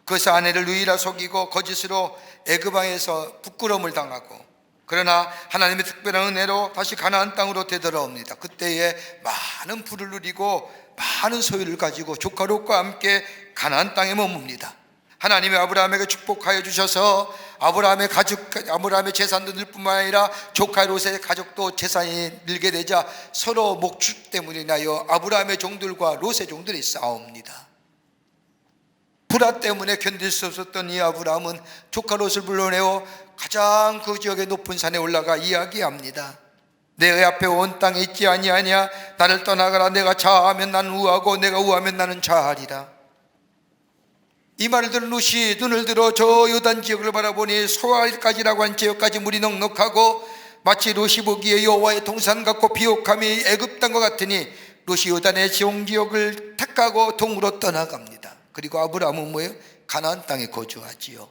그래서 아내를 누이라 속이고 거짓으로 애굽 왕에서 부끄러움을 당하고, 그러나 하나님의 특별한 은혜로 다시 가나안 땅으로 되돌아옵니다. 그때에 많은 부를 누리고 많은 소유를 가지고 조카 롯과 함께 가나안 땅에 머뭅니다. 하나님이 아브라함에게 축복하여 주셔서 아브라함의 재산도 늘 뿐만 아니라 조카 롯의 가족도 재산이 늘게 되자 서로 목축 때문에 인하여 아브라함의 종들과 롯의 종들이 싸웁니다. 불화 때문에 견딜 수 없었던 이 아브라함은 조카 롯을 불러내어 가장 그 지역의 높은 산에 올라가 이야기합니다. 내 앞에 온 땅에 있지 아니하냐? 나를 떠나가라. 내가 좌하면 나는 우하고 내가 우하면 나는 좌하리라. 이 말을 들은 롯이 눈을 들어 저 요단 지역을 바라보니 소알까지라고 한 지역까지 물이 넉넉하고 마치 롯이 보기에 여호와의 동산 같고 비옥함이 애굽 땅과 같으니 롯이 요단의 지옥지역을 택하고 동으로 떠나갑니다. 그리고 아브라함은 뭐예요? 가나안 땅에 거주하지요.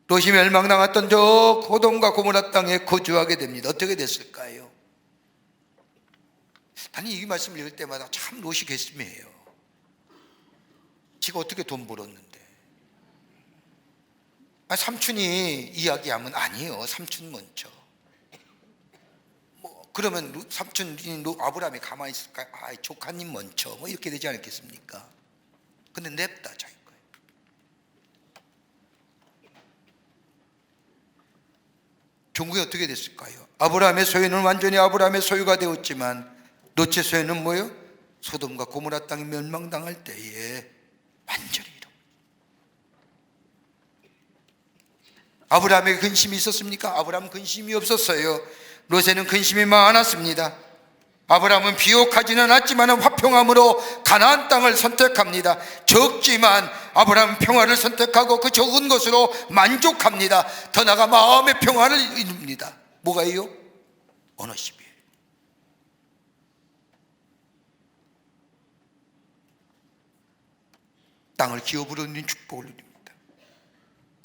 롯이 멸망당했던 저 소돔과 고모라 땅에 거주하게 됩니다. 어떻게 됐을까요? 아니 이 말씀을 읽을 때마다 참 롯이 괘씸해요. 지가 어떻게 돈 벌었는데. 삼촌이 이야기하면 아니에요. 삼촌 먼저. 그러면 삼촌이 아브라함이 가만히 있을까요? 조카님 먼저. 이렇게 되지 않겠습니까? 근데 냅다 자기 거예요. 종국이 어떻게 됐을까요? 아브라함의 소유는 완전히 아브라함의 소유가 되었지만 롯의 소유는 뭐예요? 소돔과 고모라 땅이 멸망당할 때에 완전히 잃어. 아브라함에게 근심이 있었습니까? 아브라함은 근심이 없었어요. 롯에는 근심이 많았습니다. 아브라함은 비옥하지는 않았지만 화평함으로 가나안 땅을 선택합니다. 적지만 아브라함은 평화를 선택하고 그 적은 것으로 만족합니다. 더 나아가 마음의 평화를 이룹니다. 뭐가요? 오너십이에요. 땅을 기업으로 누린 축복을 누립니다.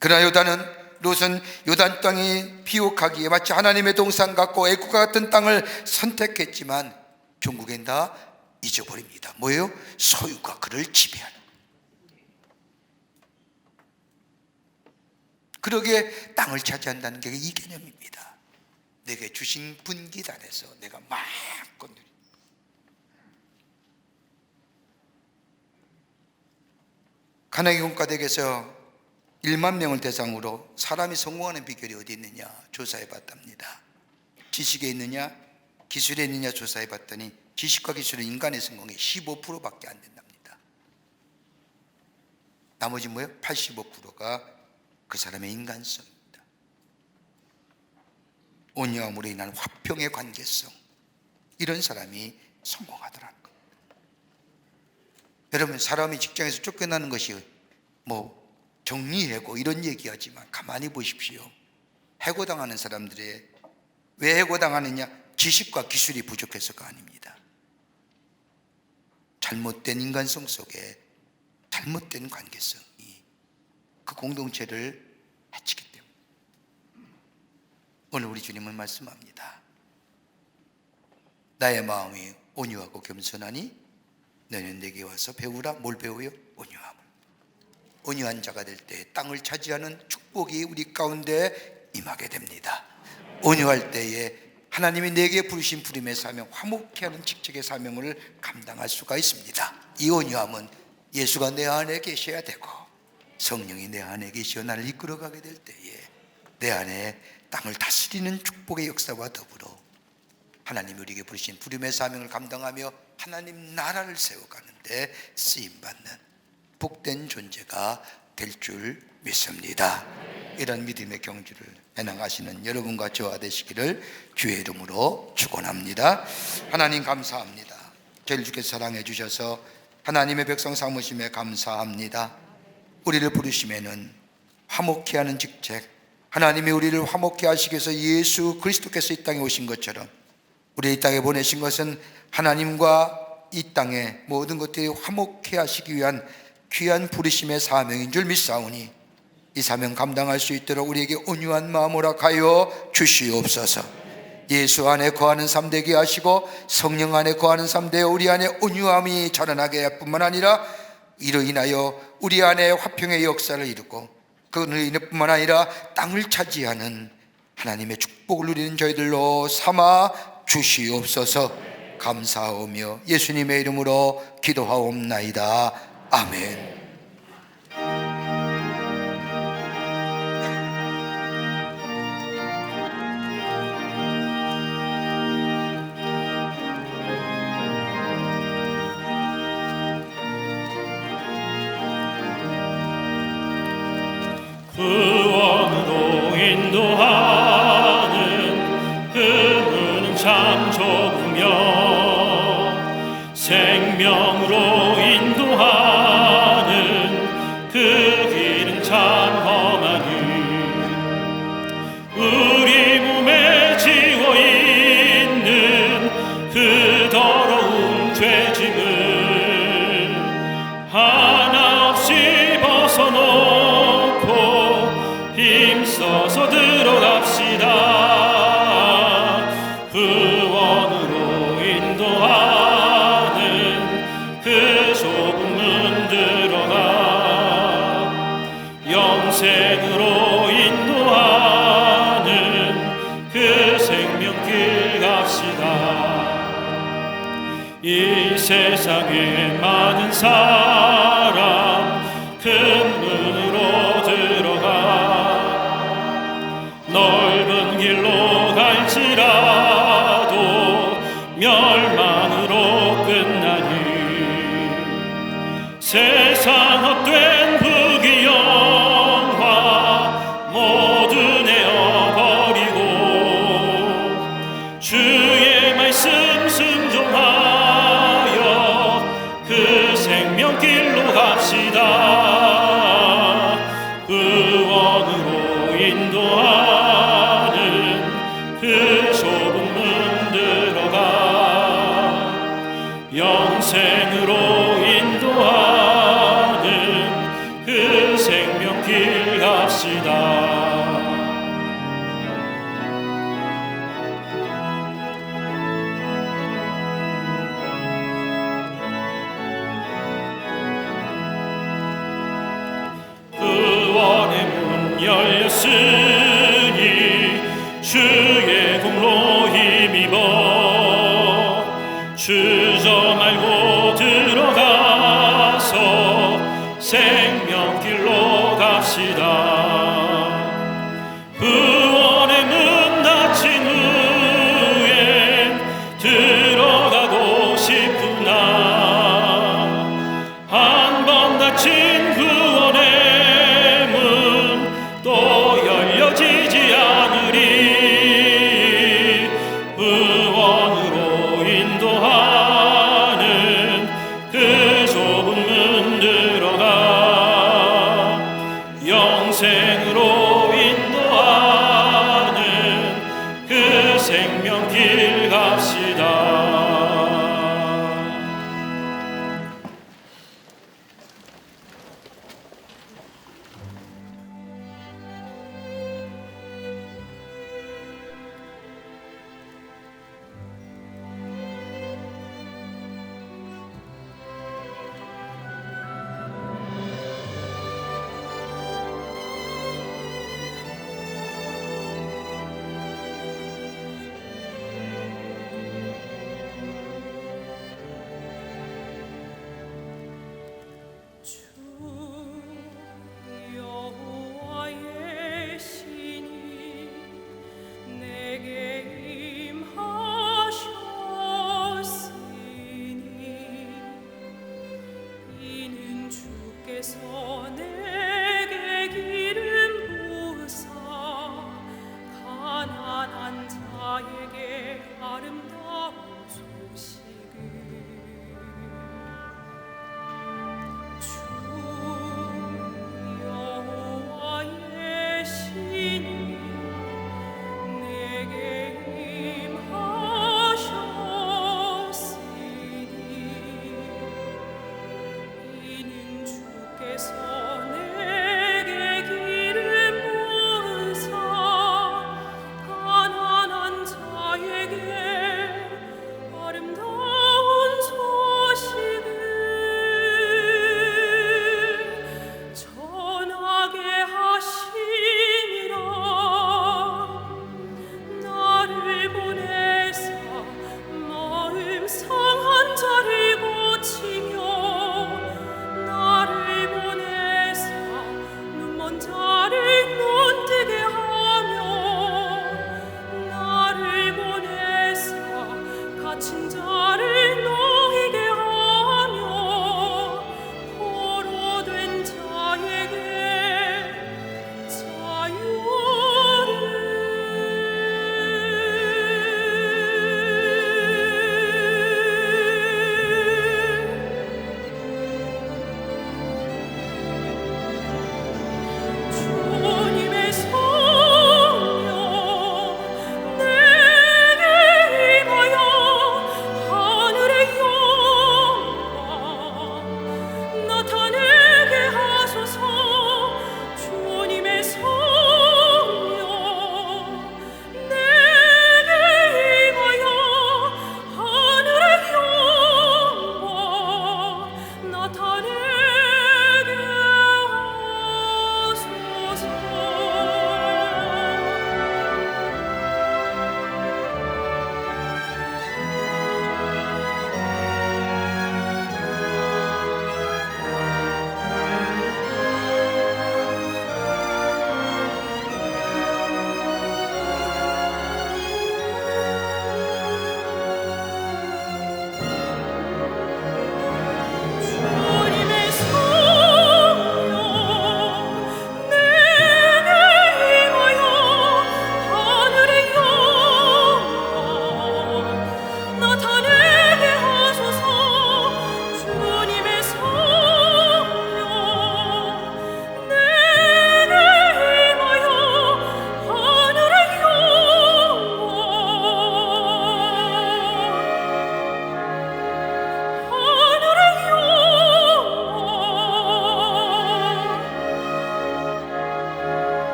그러나 요단은 롯은 요단 땅이 비옥하기에 마치 하나님의 동산 같고 애국과 같은 땅을 선택했지만 결국엔 다 잊어버립니다. 뭐예요? 소유가 그를 지배하는 거예요. 그러기에 땅을 차지한다는 게 이 개념입니다. 내게 주신 분기단에서 내가 마음껏 누리는. 가나안 공가대에서 1만 명을 대상으로 사람이 성공하는 비결이 어디 있느냐 조사해 봤답니다. 지식에 있느냐 기술에 있느냐 조사해 봤더니 지식과 기술은 인간의 성공의 15%밖에 안 된답니다. 나머지 뭐예요? 85%가 그 사람의 인간성입니다. 온유함으로 인한 화평의 관계성, 이런 사람이 성공하더라는 겁니다. 여러분, 사람이 직장에서 쫓겨나는 것이 뭐 정리해고 이런 얘기하지만 가만히 보십시오. 해고당하는 사람들의 왜 해고당하느냐? 지식과 기술이 부족해서가 아닙니다. 잘못된 인간성 속에 잘못된 관계성이 그 공동체를 해치기 때문에 오늘 우리 주님은 말씀합니다. 나의 마음이 온유하고 겸손하니 너는 내게 와서 배우라. 뭘 배워요? 온유함을. 온유한 자가 될 때 땅을 차지하는 축복이 우리 가운데 임하게 됩니다. 온유할 때에 하나님이 내게 부르신 부름의 사명, 화목케 하는 직책의 사명을 감당할 수가 있습니다. 이 온유함은 예수가 내 안에 계셔야 되고 성령이 내 안에 계시어 나를 이끌어가게 될 때에 내 안에 땅을 다스리는 축복의 역사와 더불어 하나님이 우리에게 부르신 부름의 사명을 감당하며 하나님 나라를 세워가는데 쓰임받는 복된 존재가 될 줄 믿습니다. 이런 믿음의 경주를 해나가시는 여러분과 저와 되시기를 주의 이름으로 축원합니다. 하나님 감사합니다. 저희를 주께서 사랑해 주셔서 하나님의 백성 삼으심에 감사합니다. 우리를 부르심에는 화목케 하는 직책, 하나님이 우리를 화목케 하시기 위해서 예수 그리스도께서 이 땅에 오신 것처럼 우리 이 땅에 보내신 것은 하나님과 이 땅의 모든 것들이 화목케 하시기 위한 귀한 부르심의 사명인 줄 믿사오니 이 사명 감당할 수 있도록 우리에게 온유한 마음을 허락하여 주시옵소서. 예수 안에 거하는 삶 되게 하시고 성령 안에 거하는 삶 되어 우리 안에 온유함이 자라나게 할 뿐만 아니라 이로 인하여 우리 안에 화평의 역사를 이루고 그로 인해 뿐만 아니라 땅을 차지하는 하나님의 축복을 누리는 저희들로 삼아 주시옵소서. 감사하오며 예수님의 이름으로 기도하옵나이다. 아멘. 구원으로 인도하는 그분은 참 좋으며 생명으로 인도하는 그 길은 참 험하니 우리 몸에 지워있는 그 더러운 죄짐을 하나 없이 벗어놓고 힘써서 들어갑시다. 구원으로 인도하는 그 좁은 문 들어가 영생으로 인도하는 그 생명길 갑시다. 이 세상에 많은 사람 큰 문으로 들어가 넓은 길로 갈지라도 멸망으로 끝나니 세상 헛된 부귀 영화 모두 내어버리고 주의 말씀 순종하여 그 생명길로 갑시다. 구원으로 인도하는 그 좁은 문 들어가 영생으로 인도하는 그 생명길 갑시다. 열렸으니 주의 공로 힘입어 주저 말고 들어가서 생명길로 갑시다. 구원의 문 닫힌 후엔 들어가고 싶구나. 한 번 닫힌 구원의 문 또 열려지지 않으리. 구원으로 인도하는 그 좁은 문 들어가 영생으로 인도하는 그 생명길 갑시다.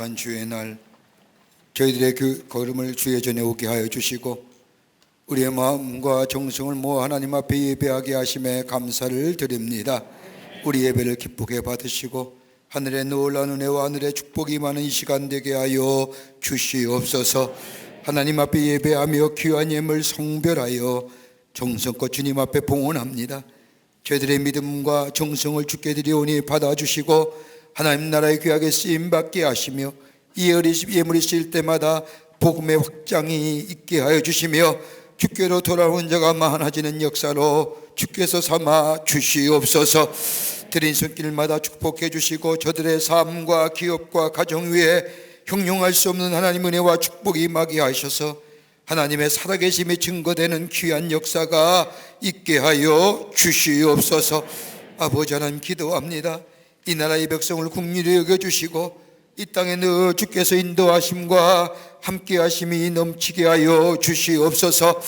거룩한 주의 날 저희들의 그 걸음을 주의 전에 오게 하여 주시고 우리의 마음과 정성을 모아 하나님 앞에 예배하게 하심에 감사를 드립니다. 우리 예배를 기쁘게 받으시고 하늘의 놀라운 은혜와 하늘의 축복이 많은 이 시간 되게 하여 주시옵소서. 하나님 앞에 예배하며 귀한 예물 성별하여 정성껏 주님 앞에 봉헌합니다. 저희들의 믿음과 정성을 주께 드리오니 받아주시고 하나님 나라의 귀하게 쓰임받게 하시며 이 예물이 쓰일 때마다 복음의 확장이 있게 하여 주시며 주께로 돌아온 자가 많아지는 역사로 주께서 삼아 주시옵소서. 드린 손길마다 축복해 주시고 저들의 삶과 기업과 가정 위에 형용할 수 없는 하나님 은혜와 축복이 임하게 하셔서 하나님의 살아계심이 증거되는 귀한 역사가 있게 하여 주시옵소서. 아버지 하나님 기도합니다. 이 나라의 백성을 긍휼히 여겨주시고 이 땅에 늘 주께서 인도하심과 함께하심이 넘치게 하여 주시옵소서.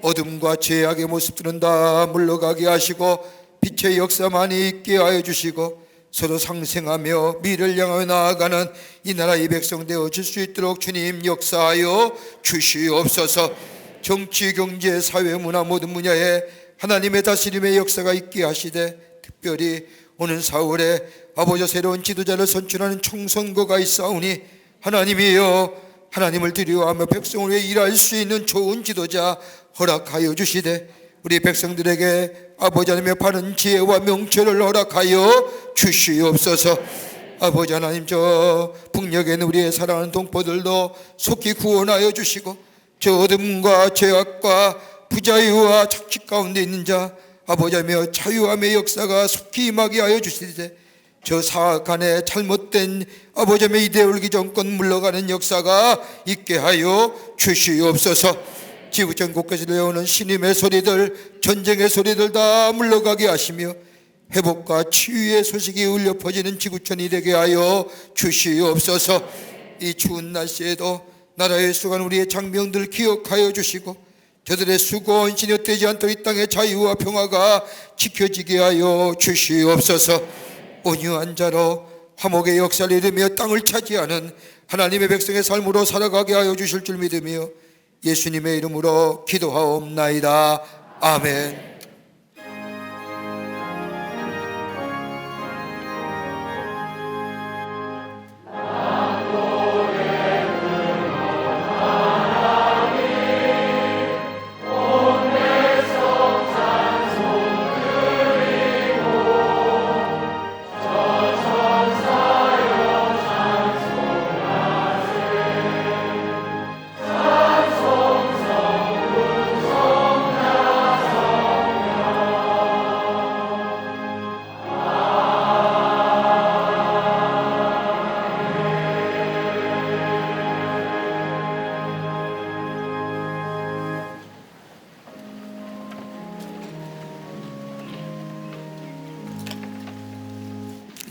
어둠과 죄악의 모습들은 다 물러가게 하시고 빛의 역사만이 있게 하여 주시고 서로 상생하며 미래를 향하여 나아가는 이 나라의 백성 되어질 수 있도록 주님 역사하여 주시옵소서. 정치, 경제, 사회, 문화 모든 분야에 하나님의 다스림의 역사가 있게 하시되 특별히 오는 4월에 아버지 새로운 지도자를 선출하는 총선거가 있사오니 하나님이여 하나님을 두려워하며 백성을 위해 일할 수 있는 좋은 지도자 허락하여 주시되 우리 백성들에게 아버지 하나님의 바른 지혜와 명철을 허락하여 주시옵소서. 아버지 하나님 저 북녘에 있는 우리의 사랑하는 동포들도 속히 구원하여 주시고 저 어둠과 죄악과 부자유와 착취 가운데 있는 자 아버지 하나님의 자유함의 역사가 속히 임하게 하여 주시되 저 사악한의 잘못된 아버지 하나님의 이데올기 정권 물러가는 역사가 있게 하여 주시옵소서. 지구촌 곳곳에서 내오는 신임의 소리들 전쟁의 소리들 다 물러가게 하시며 회복과 치유의 소식이 울려 퍼지는 지구촌이 되게 하여 주시옵소서. 이 추운 날씨에도 나라에 수고한 우리의 장병들 기억하여 주시고 저들의 수고 헌신이 헛되지 않도록 이 땅의 자유와 평화가 지켜지게 하여 주시옵소서. 온유한 자로 화목의 역사를 이루며 땅을 차지하는 하나님의 백성의 삶으로 살아가게 하여 주실 줄 믿으며 예수님의 이름으로 기도하옵나이다. 아멘.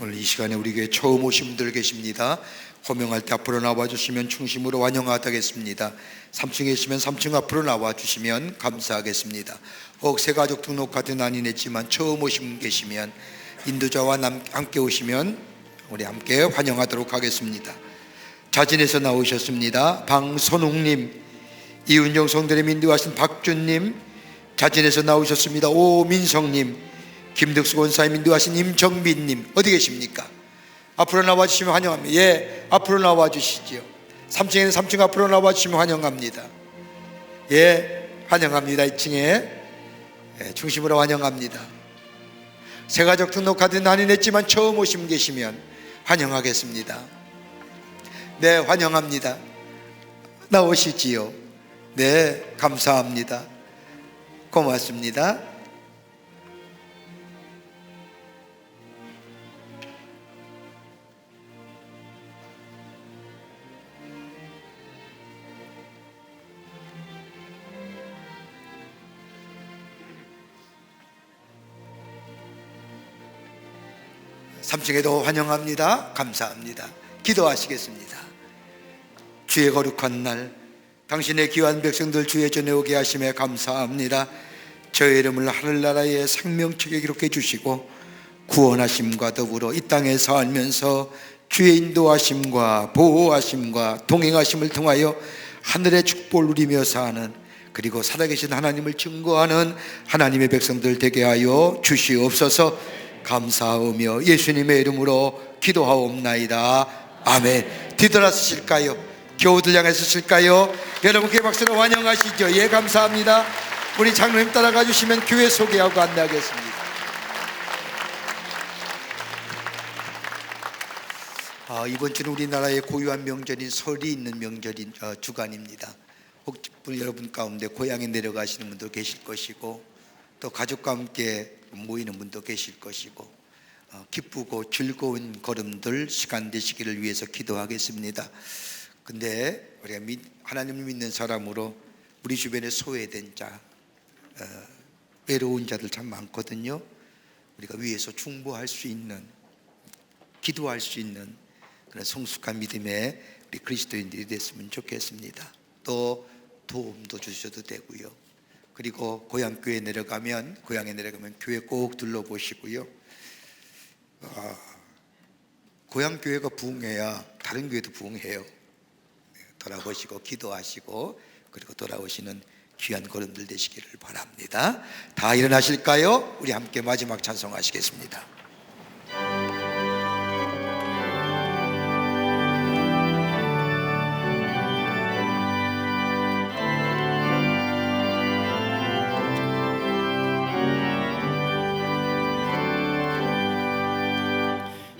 오늘 이 시간에 우리 교회 처음 오신 분들 계십니다. 호명할 때 앞으로 나와주시면 충심으로 환영하겠습니다. 3층에 계시면 3층 앞으로 나와주시면 감사하겠습니다. 혹 새가족 등록 카드 난인했지만 처음 오신 분 계시면 인도자와 함께 오시면 우리 함께 환영하도록 하겠습니다. 자진해서 나오셨습니다. 방선웅님, 이은정 성도님 인도하신 박준님 자진해서 나오셨습니다. 오민성님, 김득수 권사님 인도하신 임정민님 어디 계십니까? 앞으로 나와주시면 환영합니다. 예, 앞으로 나와주시지요. 3층에는 3층 앞으로 나와주시면 환영합니다. 예, 환영합니다. 2층에 예, 중심으로 환영합니다. 새가족 등록카드 난인했지만 처음 오신 분 계시면 환영하겠습니다. 네, 환영합니다. 나오시지요. 네, 감사합니다. 고맙습니다. 삼층에도 환영합니다. 감사합니다. 기도하시겠습니다. 주의 거룩한 날 당신의 귀한 백성들 주의 전에 오게 하심에 감사합니다. 저의 이름을 하늘나라의 생명책에 기록해 주시고 구원하심과 더불어 이 땅에 살면서 주의 인도하심과 보호하심과 동행하심을 통하여 하늘의 축복을 누리며 사는, 그리고 살아계신 하나님을 증거하는 하나님의 백성들 되게 하여 주시옵소서. 감사하며 예수님의 이름으로 기도하옵나이다. 아멘. 뒤돌아서실까요? 교우들 향해 서실까요? 여러분께 박수로 환영하시죠. 예, 감사합니다. 우리 장로님 따라가 주시면 교회 소개하고 안내하겠습니다. 이번 주는 우리나라의 고유한 명절인 설이 있는 명절인 주간입니다. 혹시 여러분 가운데 고향에 내려가시는 분도 계실 것이고, 또 가족과 함께 모이는 분도 계실 것이고, 기쁘고 즐거운 걸음들 시간 되시기를 위해서 기도하겠습니다. 근데 우리가 하나님을 믿는 사람으로 우리 주변에 소외된 자, 외로운 자들 참 많거든요. 우리가 위에서 중보할 수 있는, 기도할 수 있는 그런 성숙한 믿음의 우리 그리스도인들이 됐으면 좋겠습니다. 또 도움도 주셔도 되고요. 그리고 고향에 내려가면 교회 꼭 둘러보시고요. 고향 교회가 부흥해야 다른 교회도 부흥해요. 돌아보시고 기도하시고, 그리고 돌아오시는 귀한 걸음들 되시기를 바랍니다. 다 일어나실까요? 우리 함께 마지막 찬송하시겠습니다.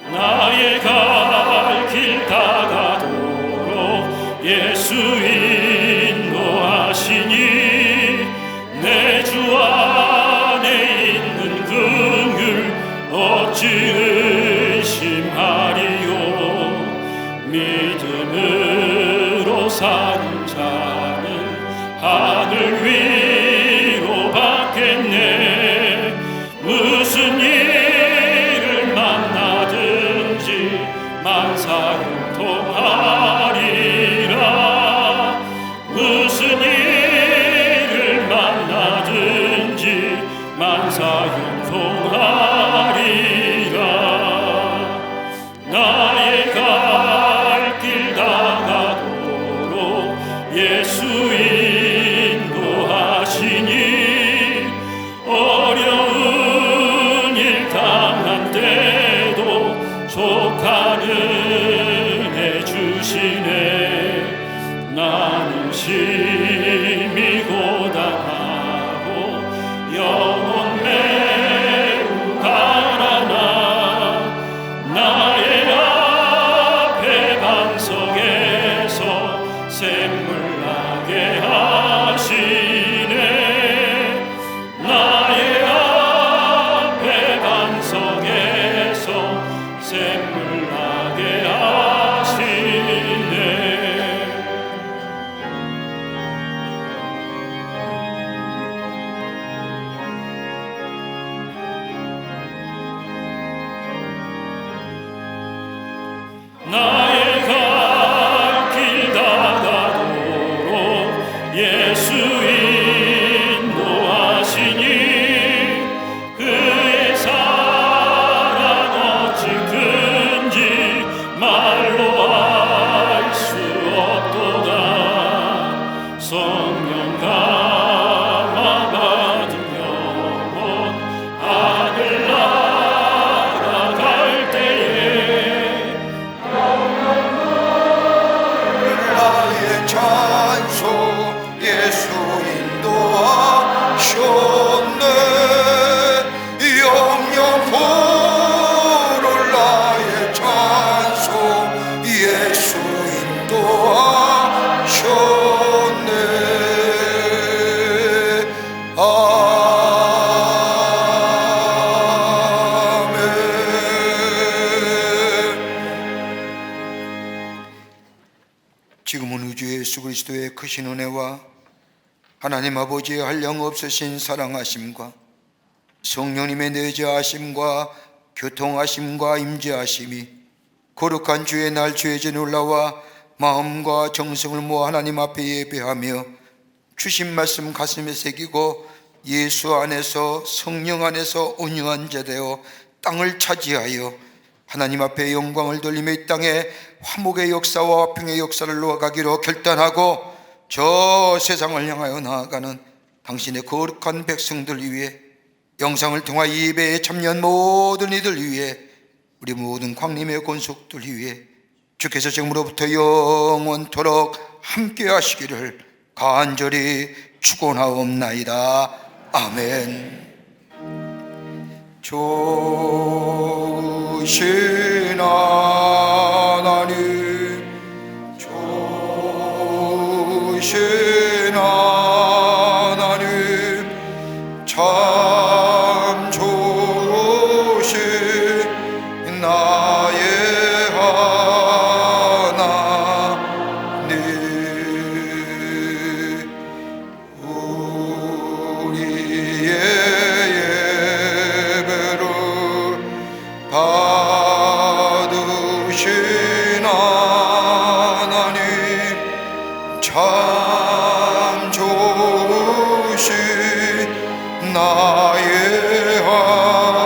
나의 갈 길 다가도록 예수 인도하시니 내 주 안에 있는 긍휼 어찌 의심하리요. 믿음으로 사는 자는 하늘 위로 받겠네. 무슨 일을 만나든지 만사형통하리라. 무슨 일을 만나든지 만사형통하리라. 나의 갈 길 다가도록 예수 인도하시니 어려운 일 당한 때도 족한 은혜 주시네. 나는 심히 고단하고 영혼 매우 가난하. 나의 앞에 반석에서 샘물 나게 하시네. 나의 앞에 반석에서 샘물 나게 하시네. 나의 갈 길 다가도록 예수 인도하시니 그의 사랑 어찌 큰지 말로 알 수 없도다. 성령 감화 받은 영혼 하늘 날아갈 때에 나의 찬송 예수 인도하셨네. 영영 부를 나의 찬송 예수 인도하셨네. 아멘. 지금은 우주 예수 그리스도의 크신 은혜와 하나님 아버지의 한량없으신 사랑하심과 성령님의 내재하심과 교통하심과 임재하심이 거룩한 주의 날 주의 올라와 마음과 정성을 모아 하나님 앞에 예배하며 주신 말씀 가슴에 새기고 예수 안에서 성령 안에서 온유한 자 되어 땅을 차지하여 하나님 앞에 영광을 돌리며 이 땅에 화목의 역사와 화평의 역사를 놓아가기로 결단하고 저 세상을 향하여 나아가는 당신의 거룩한 백성들 위해 영상을 통하 예배에 참여한 모든 이들 위해 우리 모든 광림의 권속들 위해 주께서 지금으로부터 영원토록 함께 하시기를 간절히 축원하옵나이다. 아멘. 좋으신 하나님, 좋으신 하나님, 참 좋으신 나의 하나님, 우리의 예배를 받으신 하나님, 참 좋으신 나의 하나님,